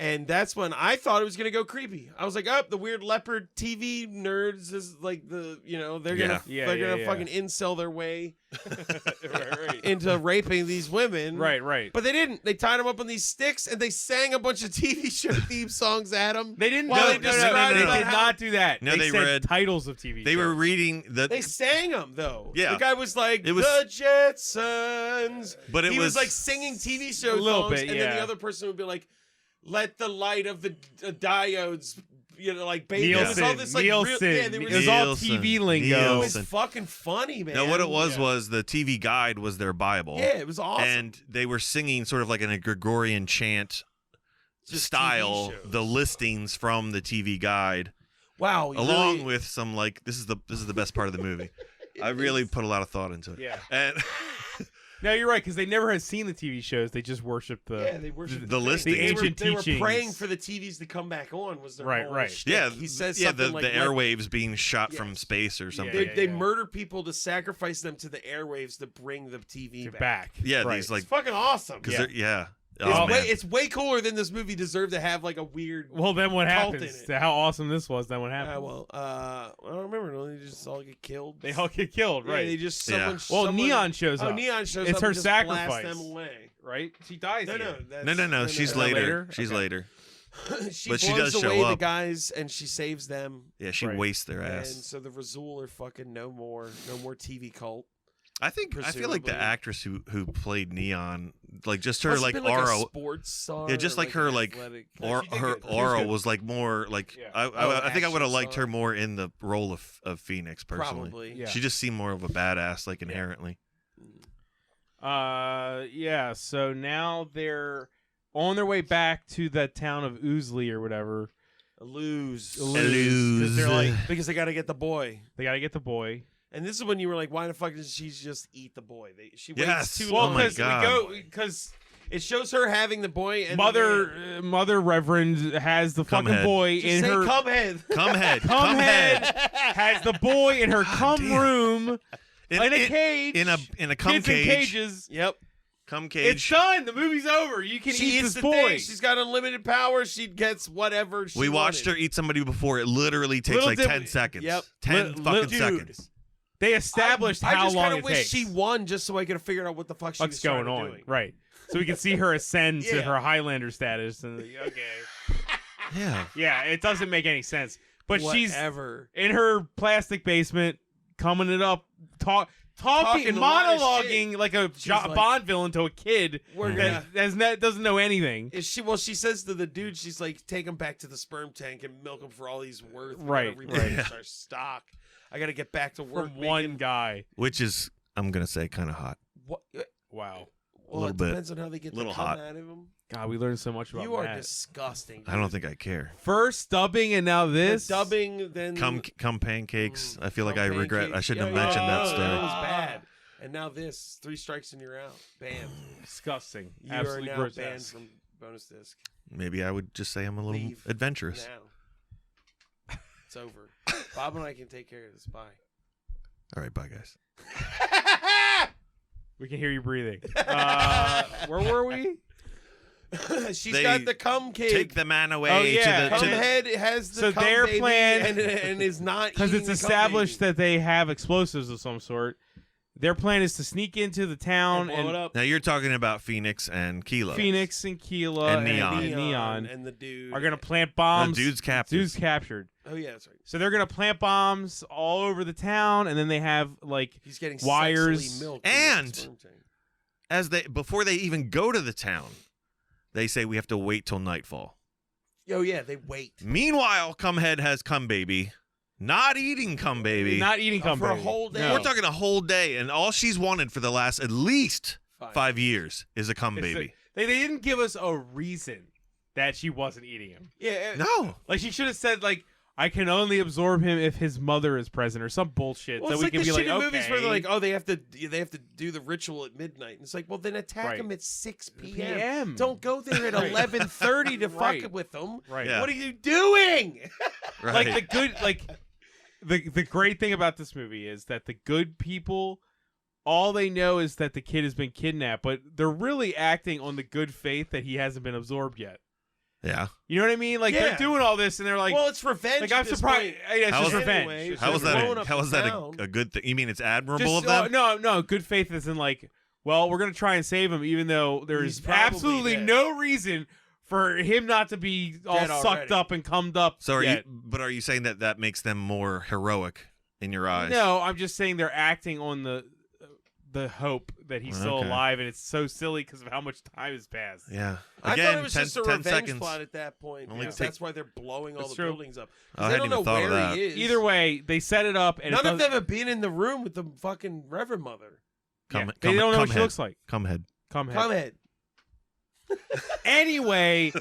And that's when I thought it was gonna go creepy. I was like, "Oh, the weird leopard TV nerds is like they're gonna Yeah. fucking incel their way right. into raping these women." Right. But they didn't. They tied them up on these sticks, and they sang a bunch of TV show theme songs at them. They didn't. Well, no, they no, described they about did how- not do that. No, they said read- titles of TV. They shows. were reading the. They sang them though. Yeah. The guy was like, It was- "The Jetsons," But it he was was like singing TV show A little songs, bit, and then the yeah. other person would be like, "Let the light of the diodes," like baby. It was all Nielsen. this, like, Nielsen. Real, yeah, they were It was all Nielsen. TV lingo. It Nielsen. was fucking funny, man. No, what it was Yeah. was the TV guide was their Bible. Yeah, it was awesome. And they were singing sort of like in a Gregorian chant Just style TV shows. the listings from the TV guide, Wow, along really- with some like this is the best part of the movie. I really put a lot of thought into it. Yeah. And No, you're right because they never had seen the TV shows. They just worshipped the. Yeah, they worshiped the listings. They were, ancient they were teachings. praying for the TVs to come back on. Was their Right, whole right. shtick. yeah, He says yeah, something the like, airwaves being shot from Yes. space or something. They, Yeah, they yeah. murder people to sacrifice them to the airwaves to bring the TV They're back. back. Yeah, Right. these like It's fucking awesome. because Yeah. they're yeah. It's, Oh, man. it's way cooler than this movie deserved to have like a weird. Well, then what Cult in happens? it. How awesome this was. Then what happens? I don't remember. Don't they just all get killed? They all get killed, Yeah, right? they just Yeah. Well, someone- Neon shows Oh, up. Neon shows It's up. her and just blast sacrifice. them away. Right? She dies. No, here. no, that's, No. She's that later. later? She's Okay. later. she But she blows does show away the up. guys, and she saves them. Yeah, she Right. wastes their And ass. so the Razul are fucking no more TV cult. I feel like Presumably. the actress who played Neon, like just her Must have like been like aura, a sports star. yeah, just like her an like athletic- or she did her good. She was aura good. was like more like Yeah. I think I would have action liked her star. more in the role of Phoenix personally. Probably. Yeah. She just seemed more of a badass like inherently. Yeah. So now they're on their way back to that town of Oosley or whatever. Lose. 'Cause they're like, Because they got to get the boy. they got to get the boy. And this is when you were like, why the fuck does she just eat the boy? She waits Yes. too Well, long. Oh my God. Because It shows her having the boy and Mother Reverend has the fucking Cumhead. boy Just in say her Cumhead. Come head, cum head, has the boy in her cum damn. room in a cage. in a cum Kids in cage, cages. Yep. cum It's cage. done. The movie's over. You can She eat eats this the boy. thing. She's got unlimited power. She gets whatever she We watched her wanted. eat somebody before. It literally takes Little like did 10 we- seconds. Yep. 10 Dude. fucking seconds. They established I how just long kinda it wish takes. she won just so I could have figured out what the fuck she What's was trying going to on? doing. Right. So we can see her ascend to Yeah. her Highlander status. And okay. Yeah. Yeah, it doesn't make any sense. But she's Whatever. in her plastic basement, coming it up, talking, Talking a lot of monologuing like a like, Bond villain to a kid We're that doesn't know anything. Is she? Well, she says to the dude, she's like, take him back to the sperm tank and milk him for all he's worth. We Right, gotta replenish right. our stock. I got to get back to work. From one making- guy. Which is, I'm going to say, kind of hot. What? Wow. Well, little it bit. depends on how they get the Little cum hot. out of him. God, we learned so much about You are Matt. disgusting. I don't think I care. First dubbing and now The this. dubbing, then Cum pancakes. I feel like I cum regret. I pancakes. shouldn't have Yeah, mentioned yeah, that no, story. That was bad. And now this, 3 strikes and you're out. Bam. Disgusting. You Absolutely are now banned grotesque. from bonus disc. Maybe I would just say I'm a little Leave adventurous. Now. It's over. Bob and I can take care of this. Bye. All right, bye, guys. We can hear you breathing. Where were we? She's They got the cum kid. Take the man away Oh, yeah. to Cum the. head has the So cum their baby plan- and is not Because it's eating the cum established baby. that they have explosives of some sort. Their plan is to sneak into the town And blow it and up. Now you're talking about Phoenix and Kilo. Phoenix and Keela And Neon. Neon and the dude are going to plant bombs. dude's captured. Dude's captured. Oh yeah, that's right. So they're going to plant bombs all over the town, and then they have, like, He's getting Wires. sexually milked And- in the sperm tank. As they before they even go to the town, they say we have to wait till nightfall. Oh yeah, they wait Meanwhile, Cumhead has cum baby, not eating cum baby. not eating cum for a baby. whole day. No. We're talking a whole day, and all she's wanted for the last at least Fine. 5 years is a cum It's baby. They didn't give us a reason that she wasn't eating him. Yeah. No, Like, she should have said, like, I can only absorb him if his mother is present or some bullshit. Well, so it's we like can the be like, shitty okay. movies where they're like, oh, they have to do the ritual at midnight. And it's like, well, then attack Right. them at 6 p.m. PM. Don't go there at Right. 11:30 to Right. fuck with them. Right. Yeah. What are you doing? right? Like, the good, like, the great thing about this movie is that the good people, all they know is that the kid has been kidnapped, but they're really acting on the good faith that he hasn't been absorbed yet. yeah. You know what I mean? Like, Yeah. they're doing all this, and they're like, well, it's revenge. like, at I'm this surprised. point. Yeah, it's How just is- revenge. anyway, It's How just is that? blowing up How the is that town. a good thing? You mean it's admirable Just, of them? no, good faith isn't like, well, we're gonna try and save him, even though there's He's probably absolutely dead. no reason for him not to be all Dead sucked already. up and cummed up. So are yet. are you saying that makes them more heroic in your eyes? No, I'm just saying they're acting on the hope that he's still Okay. alive, and it's so silly because of how much time has passed. Yeah. I Again, thought it was 10, just a 10 revenge seconds. plot at that point. Only because take- that's why they're blowing all That's the true. buildings up. 'Cause Oh, I they hadn't don't know even thought of where that. he is. Either way, they set it up, and None it of doesn't- them have been in the room with the fucking Reverend Mother. yeah, they don't know what she looks like. Cumhead. Come Come ahead. ahead. Anyway,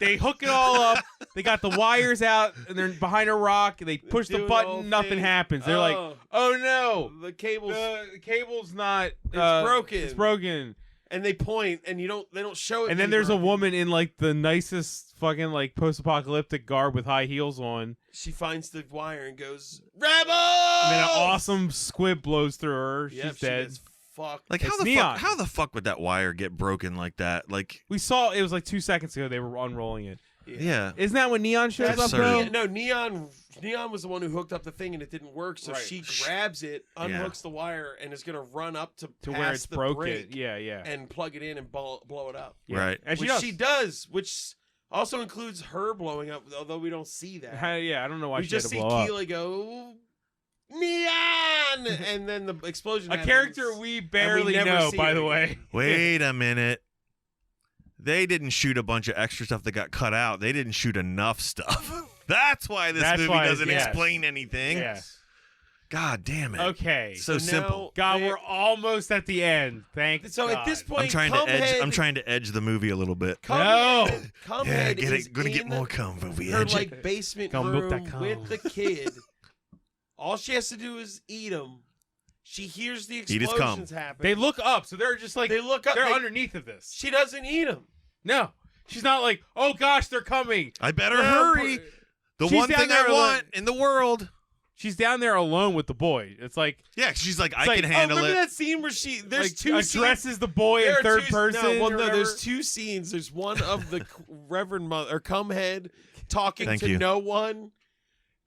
they hook it all up. They got the wires out, and they're behind a rock. They push the Do the whole button, nothing thing. happens. They're like, Oh. "Oh no, The cables, the cable's not. broken. It's broken." and they point, and they don't show it. And then being there's a broken. woman in like the nicest fucking like post-apocalyptic garb with high heels on, She finds the wire and goes, "Rebel!" and then an awesome squib blows through her. Yep, She's she dead. gets fucked. Like It's Neon. how the fuck would that wire get broken like that? Like We saw it was like 2 seconds ago they were unrolling it. yeah. Isn't that when Neon shows That's up absurd. though? No, Neon was the one who hooked up the thing and it didn't work, so Right. she grabs it, unhooks the wire, and is gonna run up to To past where it's the broken. break Yeah, yeah. and plug it in and blow it up. Yeah. Right. And Which does. she does, which also includes her blowing up, although we don't see that. Yeah, I don't know why We she had just to see blow up. Keela go neon, and then the explosion. A happens. character we barely never know, see by her the again. way. Wait a minute. They didn't shoot a bunch of extra stuff that got cut out. They didn't shoot enough stuff. That's why this That's movie why- doesn't yes. explain anything. Yeah. God damn it. Okay. So simple. God, they- we're almost at the end. Thank So God. at this point, I'm trying to edge the movie a little bit. No. Yeah, Cumhead get is it. Gonna get in more cum if we her edge it. like basement Cumbook.com. room with the kid. All she has to do is eat him. She hears the Eat his cum. explosions happen. They look up, so they're just like They look up. they're they- underneath of this. She doesn't eat him. No, she's not like, oh gosh, they're coming. I better No, hurry. The She's one down thing there I alone. want in the world. She's down there alone with the boy. It's like Yeah, she's like, I like, can oh, handle Remember it. that scene where there's like, two scenes. addresses the boy There in are third two- person. No, well, or no, whatever. there's two scenes. There's one of the Reverend Mother or Cumhead talking Thank to you. no one,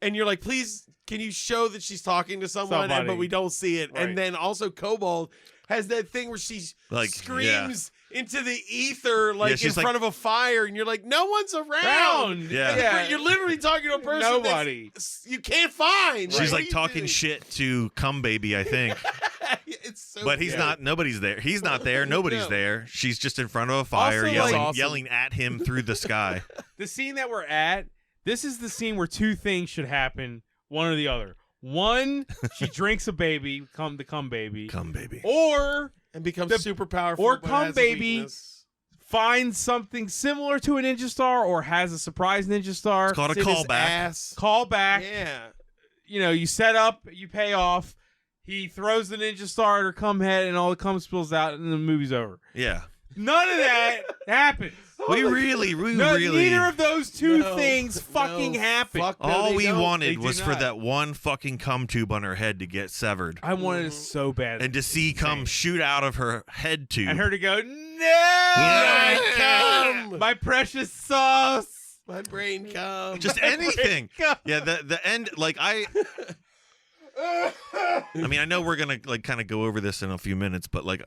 and you're like, please, can you show that she's talking to someone? And, Somebody. but we don't see it. Right. And then also Cobalt has that thing where she Like, screams into the ether like in she's like- front of a fire, and you're like, no one's around. Round. Yeah. Yeah, you're literally talking to a person Nobody. that's you can't find. She's What like are you talking doing? shit to Cum Baby, I think. It's so But he's good. not. Nobody's there. He's not there. Nobody's No. there. She's just in front of a fire, Also, yelling, like- awesome. yelling at him through the sky. The scene that we're at, this is the scene where two things should happen, one or the other. One, she drinks a baby, the cum baby, Cum Baby. or and becomes the- super powerful. or but Cum has a Baby weakness. finds something similar to a ninja star, or has a surprise ninja star. It's called a It's in his callback. ass. Call back. Yeah. You know, you set up, you pay off. He throws the ninja star at her cum head, and all the cum spills out, and the movie's over. Yeah. None of that happens. We really. Neither of those two No, things fucking no, happen. fuck no, All they we don't. They wanted do was for not. that one fucking cum tube on her head to get severed, I wanted it so bad. and to see cum shoot out of her head tube. And her to go, no! Yeah. Come. My precious sauce! My brain come. Just anything. Yeah. The end. Like I mean, I know we're gonna like kind of go over this in a few minutes, but like,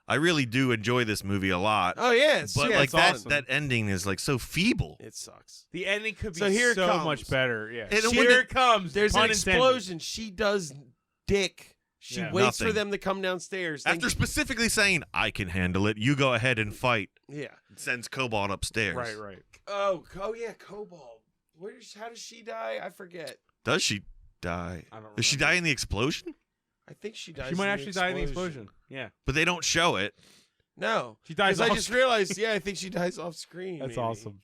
I really do enjoy this movie a lot. Oh yes, But yeah, like it's that awesome. that ending is like so feeble. It sucks. The ending could be So here it so comes. much better. Yeah. And when Here it comes. There's pun an intended. explosion. She does dick. She Yeah. waits for Nothing. them to come downstairs. After specifically saying, I can handle it, you go ahead and fight. yeah. Sends Cobalt upstairs. Right. Oh yeah, Cobalt. How does she die? I forget. Does she die? I don't Does she remember. die in the explosion? I think she dies. She might in actually die in the explosion. Yeah. But they don't show it. No, She dies because I off just realized. Yeah, I think she dies off screen. That's maybe. awesome.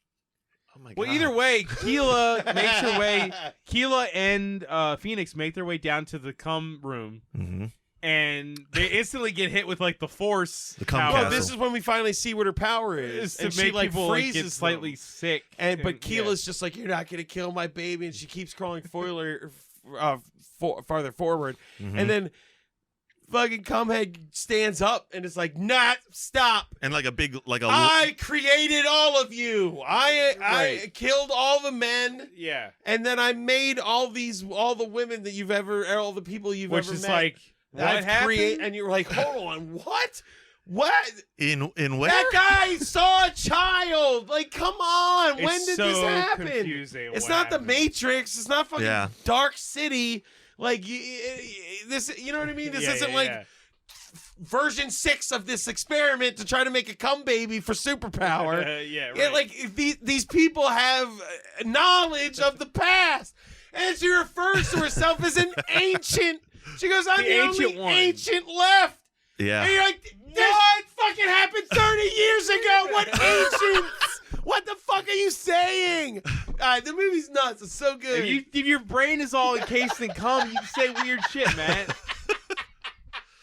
Oh my Well, god. either way, Keela makes her way. Keela and Phoenix make their way down to the cum room, Mhm. and they instantly get hit with like the force. The cum power. Well, castle. this is when we finally see what her power is, Is to and make she like people like, freezes get slightly them. sick. And but yeah. Keela's just like, you're not gonna kill my baby, and she keeps crawling farther forward, Mhm. and then fucking Cumhead stands up and it's like, not stop. And like a big like a I created all of you. I Right. killed all the men, Yeah, and then I made all the women that you've ever, all the people you've which ever is met. like what I've happened? created, and you're like, hold on, what? What? in where? That guy saw a child. Like, come on. When It's did so this happen? confusing It's what not happened. the Matrix. It's not fucking Yeah. Dark City. Like this, you know what I mean? This Yeah, isn't yeah, like yeah. version 6 of this experiment to try to make a cum baby for superpower. Yeah, right. Yeah, like these people have knowledge of the past, and she refers to herself as an ancient. She goes, "I'm The the ancient only one." ancient left." And Yeah. you're like, "This fucking happened 30 years ago. What ancients? What the fuck are you saying?" The movie's nuts. It's so good. if your brain is all encased in cum, you can say weird shit, man.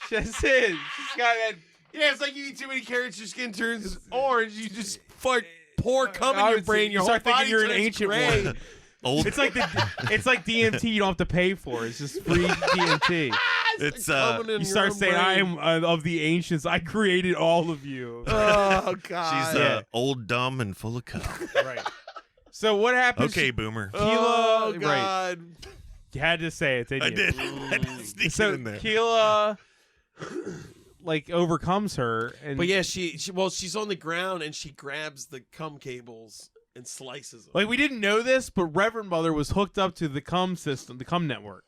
Just is. She's got that. Yeah, it's like you eat too many carrots, your skin turns orange. You just pour cum in your brain. Your You whole start thinking body you're an turns ancient gray. one. Old. It's like DMT you don't have to pay for. It's just free DMT. It's Coming in You your start own saying, "I brain. am of the ancients. I created all of you." Oh God. She's Yeah. old, dumb, and full of cum. Right. So what happens? Okay, boomer. Oh Keela- God. You had to say it, didn't I you? did. I had to sneak it So in there. Keela like overcomes her, and But yeah, she's on the ground and she grabs the cum cables and slices them. like we didn't know this, but Reverend Mother was hooked up to the cum system, the cum network.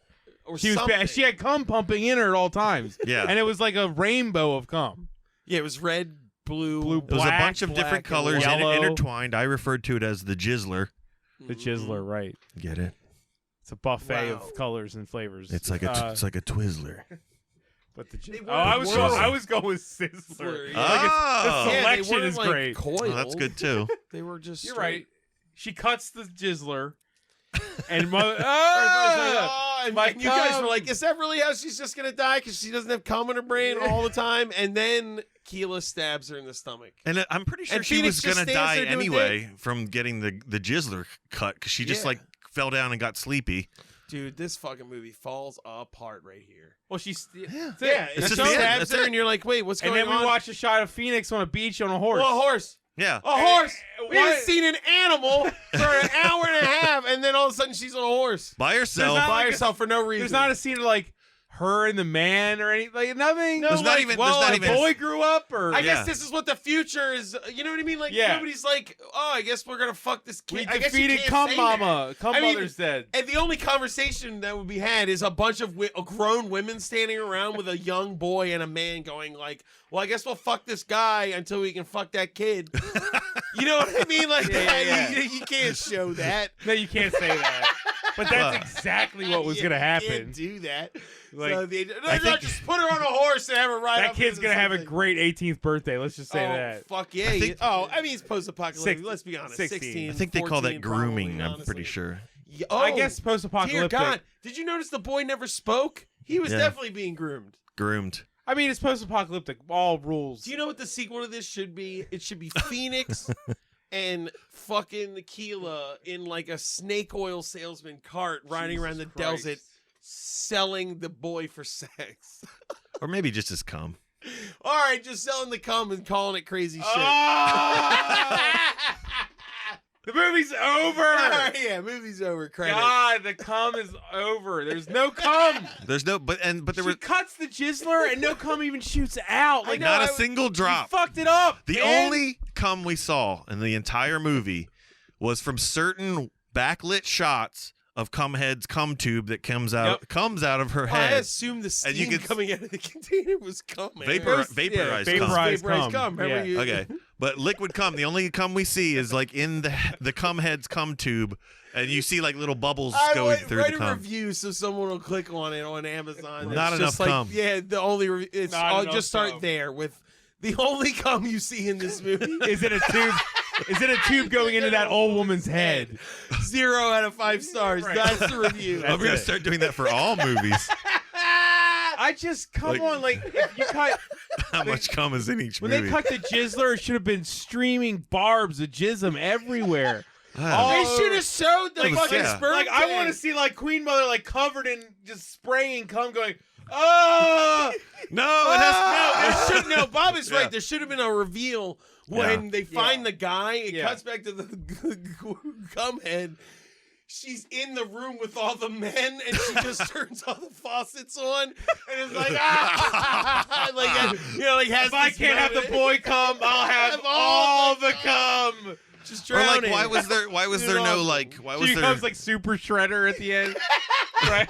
or She was something. bad. She had cum pumping in her at all times. Yeah. And it was like a rainbow of cum. Yeah, it was red, blue, It was a black, bunch of different black, and colors yellow. intertwined. I referred to it as the jizzler. The chizzler, right? Get it? It's a buffet Wow. of colors and flavors. It's like it's like a Twizzler. But the They oh, weren't I Sizzler. was going with Sizzler. Sizzler, yeah. Like Oh. the Yeah, they selection weren't, is like, great. Coiled. Well, that's good too. They were just. You're straight. right. She cuts the jizzler, and And my you guys cum. were like, "Is that really how she's just gonna die? Because she doesn't have cum in her brain all the time?" And then Keela stabs her in the stomach. And I'm pretty sure And she Phoenix was just gonna stands die there doing anyway from getting the jizzler cut because she just Yeah. like fell down and got sleepy. Dude, this fucking movie falls apart right here. well, she's Yeah. Yeah, It's she just the end. stabs That's her, it. and you're like, "Wait, what's and going then on?" we watch a shot of Phoenix on a beach on a horse. Well, a horse. Yeah. A horse. We what? haven't seen an animal for an hour and a half, and then all of a sudden she's on a horse By herself. not by like a- herself for no reason. There's not a scene of like her and the man or anything. Like nothing. No, There's not like, even- well, there's not the even- boy grew up, or I Yeah. guess this is what the future is. You know what I mean? Like Yeah. nobody's like, "Oh, I guess we're gonna fuck this kid." we I guess you defeated can't cum say mama. that. Cum I mean, mother's dead. And the only conversation that would be had is a bunch of grown women standing around with a young boy and a man going like, "Well, I guess we'll fuck this guy until we can fuck that kid." You know what I mean? Like Yeah. You can't show that. No, you can't say that. But that's Well, exactly what was You gonna Can't happen. do that. Like, So I think- just put her on a horse and have her ride. that up kid's into gonna have a something. great 18th birthday. Let's just say Oh, that. fuck yeah! I think- I mean, it's post-apocalyptic. 16. Let's be honest. 16. I think they call that 14 probably, grooming. I'm honestly. pretty sure. Yeah, I oh, guess Dear post-apocalyptic. God, did you notice the boy never spoke? He was Yeah. definitely being groomed. Groomed. I mean, it's post-apocalyptic. All rules. Do you know what the sequel to this should be? It should be Phoenix and fucking Keela in like a snake oil salesman cart riding around the Jesus Christ. desert selling the boy for sex. Or maybe just as cum. All right, just selling the cum and calling it crazy shit. Ah! The movie's over. All right, yeah, movie's over. Credit. God, the cum is over. There's no cum. There's no but there She was cuts the jizzler and no cum even shoots out. Like, not I a was- single you drop. fucked it up. The man. only cum we saw in the entire movie was from certain backlit shots of cum head's cum tube that comes out of her I head. assumed the And you steam can- coming out of the container was cum. Vaporized cum. vaporized cum. cum. Remember Yeah. you? Okay, but liquid cum. The only cum we see is like in the cum head's cum tube, and you see like little bubbles going through write the a cum. review so someone will click on it on Amazon. Not It's enough just like, cum. Yeah, the only it's Not I'll enough just start cum. there with the only cum you see in this movie. Is it a tube? Is it a tube going into that old woman's head? 0 out of 5 stars. Right. That's the review. We're gonna it. start doing that for all movies. I just come Like- on, like if you cut How much cum is in each when movie? they cut the jizzler, it should have been streaming barbs of jism everywhere. Ah. They should have showed the Like, fucking yeah. sperm. Like I want to see like Queen Mother like covered in just spraying cum, going, oh, no, it has There should no. Bob is Yeah. right. There should have been a reveal when they find the guy. It Yeah. cuts back to the cum head. She's in the room with all the men, and she just turns all the faucets on, and it's like, like like has. if I this can't have the moment. boy cum, I'll have all the cum. Just Or like, drowning. why was there no like? Why was She there becomes like Super Shredder at the end, right?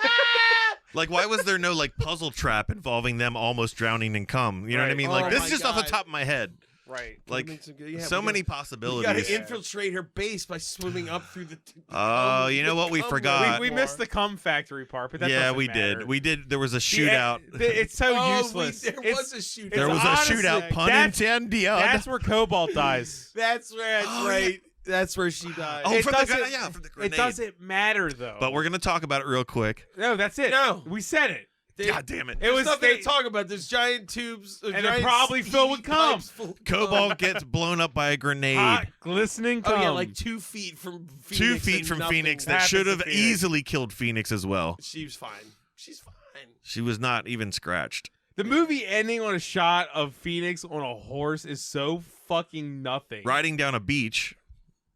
like? Why was there no like puzzle trap involving them almost drowning in cum? You know what I Right. mean? Oh Like this my is just off the God. top of my head. Right. Like Yeah, so we many gotta- You possibilities. gotta infiltrate her base by swimming up through the. Oh, you know what we forgot? We missed the cum factory part, but that Yeah, doesn't we matter. did. We did. There was a The- shootout. It's so Oh, useless. there It's- was a shootout. There was honestly- a shootout. Pun that's- intended. That's where Cobalt dies. That's where. That's Oh, right. That's where she died. Oh, It from the doesn't- yeah, from the It grenade. doesn't matter though. But we're gonna talk about it real quick. no, that's it. No. We said it. God damn it! It There's was nothing they- to talk about. There's giant tubes, they're giant probably filled with steamy cum. pipes full of Cobalt gets blown up by a grenade. Hot, glistening cum. Oh yeah, like 2 feet from Phoenix. 2 feet and from nothing Phoenix that happens should to have Phoenix. easily killed Phoenix as well. She's fine. She's fine. She was not even scratched. The movie ending on a shot of Phoenix on a horse is so fucking nothing. Riding down a beach.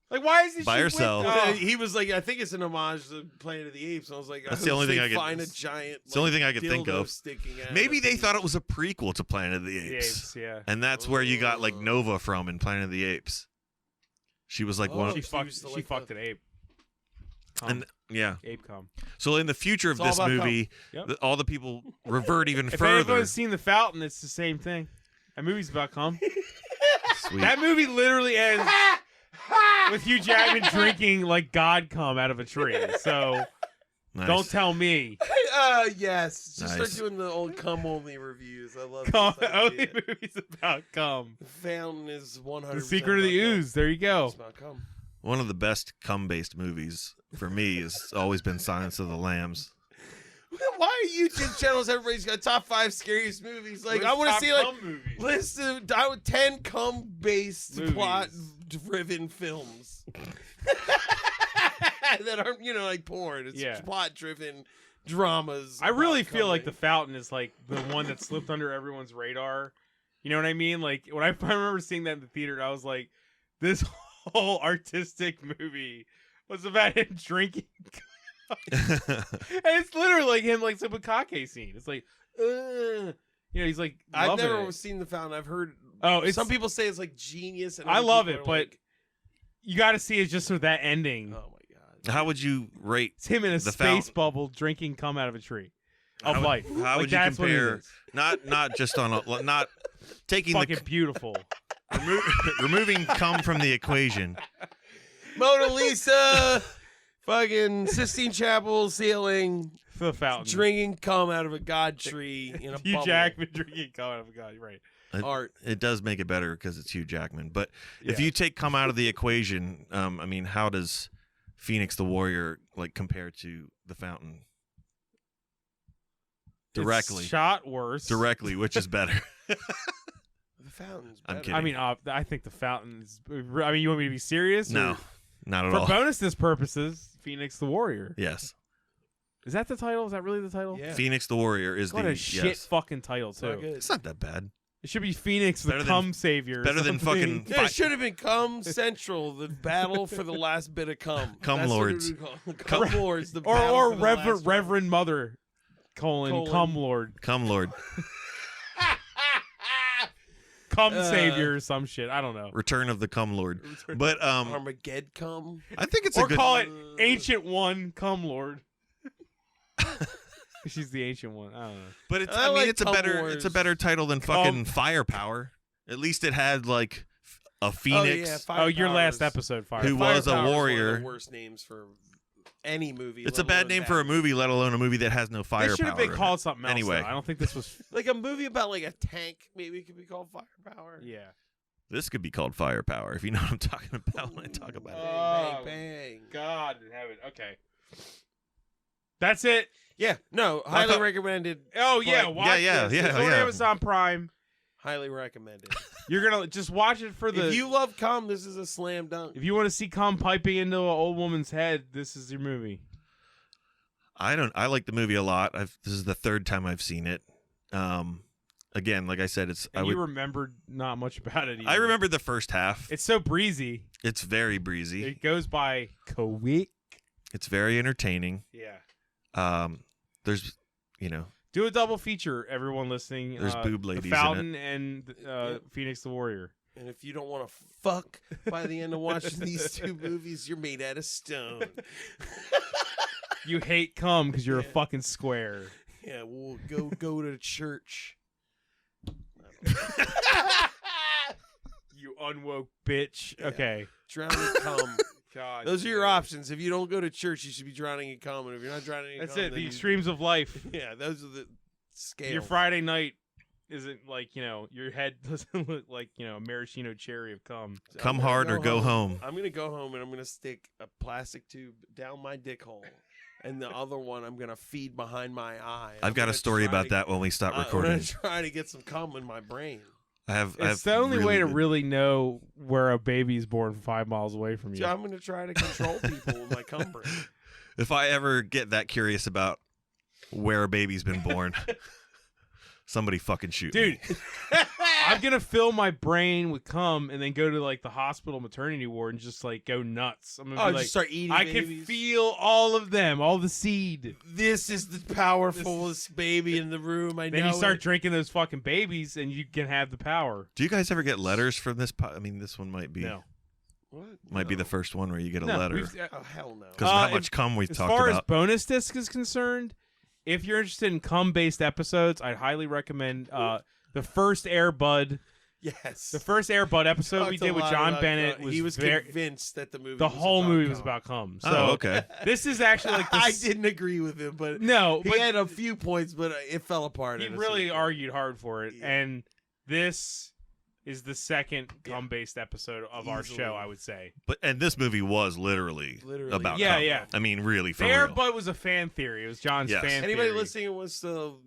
Like, why is By she herself. With, He was like, I think it's an homage to Planet of the Apes. And I was like, That's the only thing I could- find a giant. it's the only thing I could think dildo of. Sticking out Maybe of they it. thought it was a prequel to Planet of the the Apes. apes, yeah. And that's where you got like Nova from in Planet of the Apes. She was like one She of used to fucked like an ape. Cum. And yeah. Ape cum. So in the future of It's all this about movie, Yep. all the people revert even If further. anyone's seen The Fountain, it's the same thing. That movie's about cum. Sweet. That movie literally ends with Hugh Jackman drinking like God cum out of a tree. So Nice. don't tell me. Yes. Just start Nice. doing the old cum only reviews. I love Cum this only idea. movies about cum. The Fountain is 100%. The Secret of the about cum. Ooze. There you go. It's about cum. One of the best cum-based movies for me has always been Silence of the Lambs. Why are YouTube channels? Everybody's got top 5 scariest movies. Like I want to Top see like cum movies. list of 10 cum-based Movies. plot-driven films that aren't like porn. It's Yeah. plot-driven dramas. I really about feel like The coming. Fountain is like the one that slipped under everyone's radar. You know what I mean? Like when I remember seeing that in the theater, I was like, this whole artistic movie was about him drinking. And it's literally like him, like some bukkake scene. It's like, he's like, I've loving never it. seen The Fountain. I've heard. Oh, it's some people say it's like genius. And I other love people it, are but like, you got to see it just for that ending. oh my god. How would you rate? It's him in a The space Fountain. bubble drinking cum out of a tree of How would- life. How Like, would you that's what it compare? is. Not just on a, not taking Fucking beautiful. removing cum from the equation. Mona Lisa, fucking Sistine Chapel ceiling, The Fountain. drinking cum out of a god tree in a Hugh bubble. Jackman drinking cum out of a god. You're right. Art. It does make it better because it's Hugh Jackman. But if Yeah. you take cum out of the equation, I mean, how does Phoenix the Warrior like compare to the Fountain? Directly, It's shot worse. directly, which is better? The Fountain's I'm better. kidding. I mean, I think The Fountain's. I mean, you want me to be serious? No, Or- not at For all. bonus purposes, Phoenix the Warrior. Yes, Is that the title? Is that really the title? Yeah. Phoenix the Warrior is What the a shit yes. fucking title It's not too. good. It's not that bad. It should be Phoenix the Better than- cum savior. or better than something. fucking Yeah, it should have been Cum Central, the battle for the last bit of cum. Cum That's what it Lords. would be called. Cum Lords. The or battle for the last Reverend one. Reverend Mother colon cum lord Cum Lord, cum savior or some shit. I don't know. Return of the Cum Lord. But Armageddon cum. I think it's Or a good. call it Ancient One cum lord. She's the ancient one. I don't know. But it's. I I mean, like it's a Cum better. Wars. It's a better title than fucking Firepower. At least it had like a Phoenix. Oh, your last episode, Fire. Who was a Firepower's one of warrior. the worst names for any movie. It's a let bad alone name that for a movie, let alone a movie that has no This firepower. should have been in it. called something else. Anyway. Though. I don't think this was. Like a movie about like a tank. Maybe it could be called Firepower. Yeah. This could be called Firepower, if you know what I'm talking about when I talk about it. Oh. Bang, bang. God in heaven. Okay. That's it. Yeah, no, I highly thought- recommended. Oh yeah, But- watch yeah, this. yeah, It's on yeah. Amazon Prime. Highly recommended. You're gonna just watch it for the. If you love cum, this is a slam dunk. If you want to see cum piping into an old woman's head, this is your movie. I like the movie a lot. This is the third time I've seen it. Again, like I said, And you remembered not much about it. Either. I remember the first half. It's so breezy. It's very breezy. It goes by quick. It's very entertaining. Yeah. There's, you know, Do a double feature, everyone listening. There's boob The ladies in Fountain and Phoenix the Warrior. And if you don't want to fuck by the end of watching these two movies, you're made out of stone. You hate cum because you're a fucking square. Yeah, we'll go to church. You unwoke bitch. Yeah. Okay. Drown in cum. God. Those are your options. If you don't go to church, you should be drowning in cum. And if you're not drowning in That's cum, it. then The you- extremes of life. Yeah, those are the scales. Your Friday night isn't like, your head doesn't look like, a maraschino cherry of cum. So come I'm gonna hard or go home. I'm gonna go home and I'm gonna stick a plastic tube down my dick hole, and the other one I'm gonna feed behind my eye. I've got a story about that when we stop I'm recording. gonna try to get some cum in my brain. It's the only way to really know where a baby's born 5 miles away from you. So I'm gonna try to control people with my cum brain. If I ever get that curious about where a baby's been born, somebody fucking shoot Dude, me. I'm going to fill my brain with cum and then go to like the hospital maternity ward and just like go nuts. I'm going to Oh, be like, just start eating I babies. can feel all of them, all the seed. This is the powerfulest baby in the room. I Then know. you start it. drinking those fucking babies and you can have the power. Do you guys ever get letters from this? I mean, this one might be. No. What? Might be the first one where you get a letter. Oh, hell no. Because of how much cum we've talked about. As far as bonus disc is concerned, if you're interested in cum-based episodes, I'd highly recommend the first Air Bud. Yes. The first Air Bud episode we did with John Bennett he was convinced that the movie. The whole movie was cum. about cum. So okay. This is actually like I didn't agree with him, but he had a few points, but it fell apart. He really argued hard for it, and this is the second cum-based episode of our show, I would say. And this movie was literally about cum. Yeah. I mean, really, for Air real. Bud was a fan theory. It was John's fan theory. Anybody listening wants to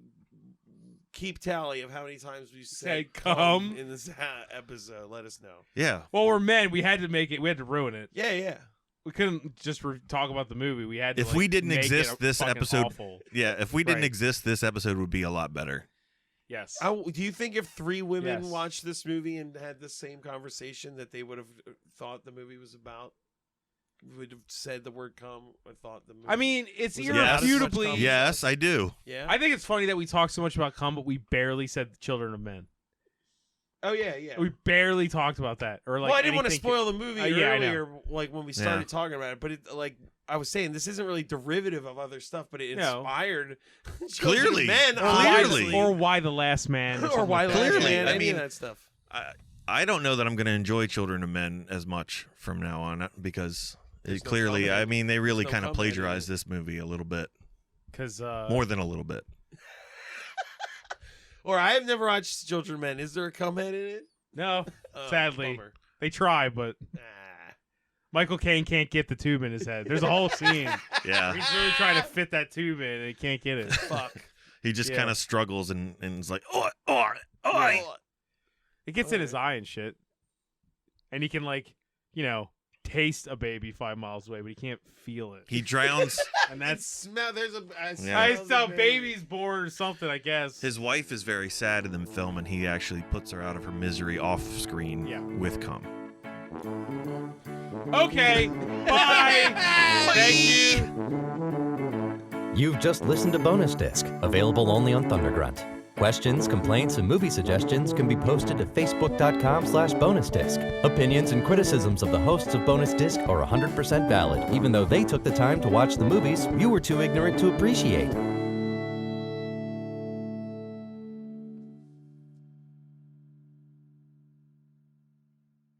keep tally of how many times we said cum in this episode, let us know. Yeah. Well, we're men. We had to make it. We had to ruin it. Yeah. We couldn't just talk about the movie. We had to. If we didn't make exist, it this fucking episode. awful. Yeah. If we didn't exist, this episode would be a lot better. Yes. Do you think if 3 women watched this movie and had the same conversation that they would have thought the movie was about? Would have said the word cum or thought the movie? I mean, it's was about as much irrefutably. cum as Yes, I do. Yeah. I think it's funny that we talk so much about cum, but we barely said the children of men. Oh yeah. We barely talked about that, or like. Well, I didn't want to anything- spoil the movie yeah, I know. earlier, like when we started talking about it. But it, like I was saying, this isn't really derivative of other stuff, but it inspired Clearly. men, Clearly. or why the last man, or why the Clearly. last man, I any mean, of that stuff. I don't know that I'm going to enjoy Children of Men as much from now on because There's no clearly, cum in it. I mean, they really There's no kind of cum in it. plagiarized this movie a little bit. because More than a little bit. Or I have never watched Children of Men. Is there a cum head in it? no, Oh, sadly bummer. they try, but Nah. Michael Caine can't get the tube in his head. There's a whole scene. Yeah. He's really trying to fit that tube in, and he can't get it. Fuck. He just Yeah. kind of struggles and is like, oh. It gets in his eye and shit, and he can taste a baby 5 miles away, but he can't feel it. He drowns. And that's Smell. There's a. Yeah. how baby's born or something, I guess. His wife is very sad in the film, and he actually puts her out of her misery off screen with cum. Okay, bye. Thank you. You've just listened to Bonus Disc, available only on Thundergrunt. Questions, complaints, and movie suggestions can be posted to facebook.com/bonusdisc. Opinions and criticisms of the hosts of Bonus Disc are 100% valid, even though they took the time to watch the movies you were too ignorant to appreciate.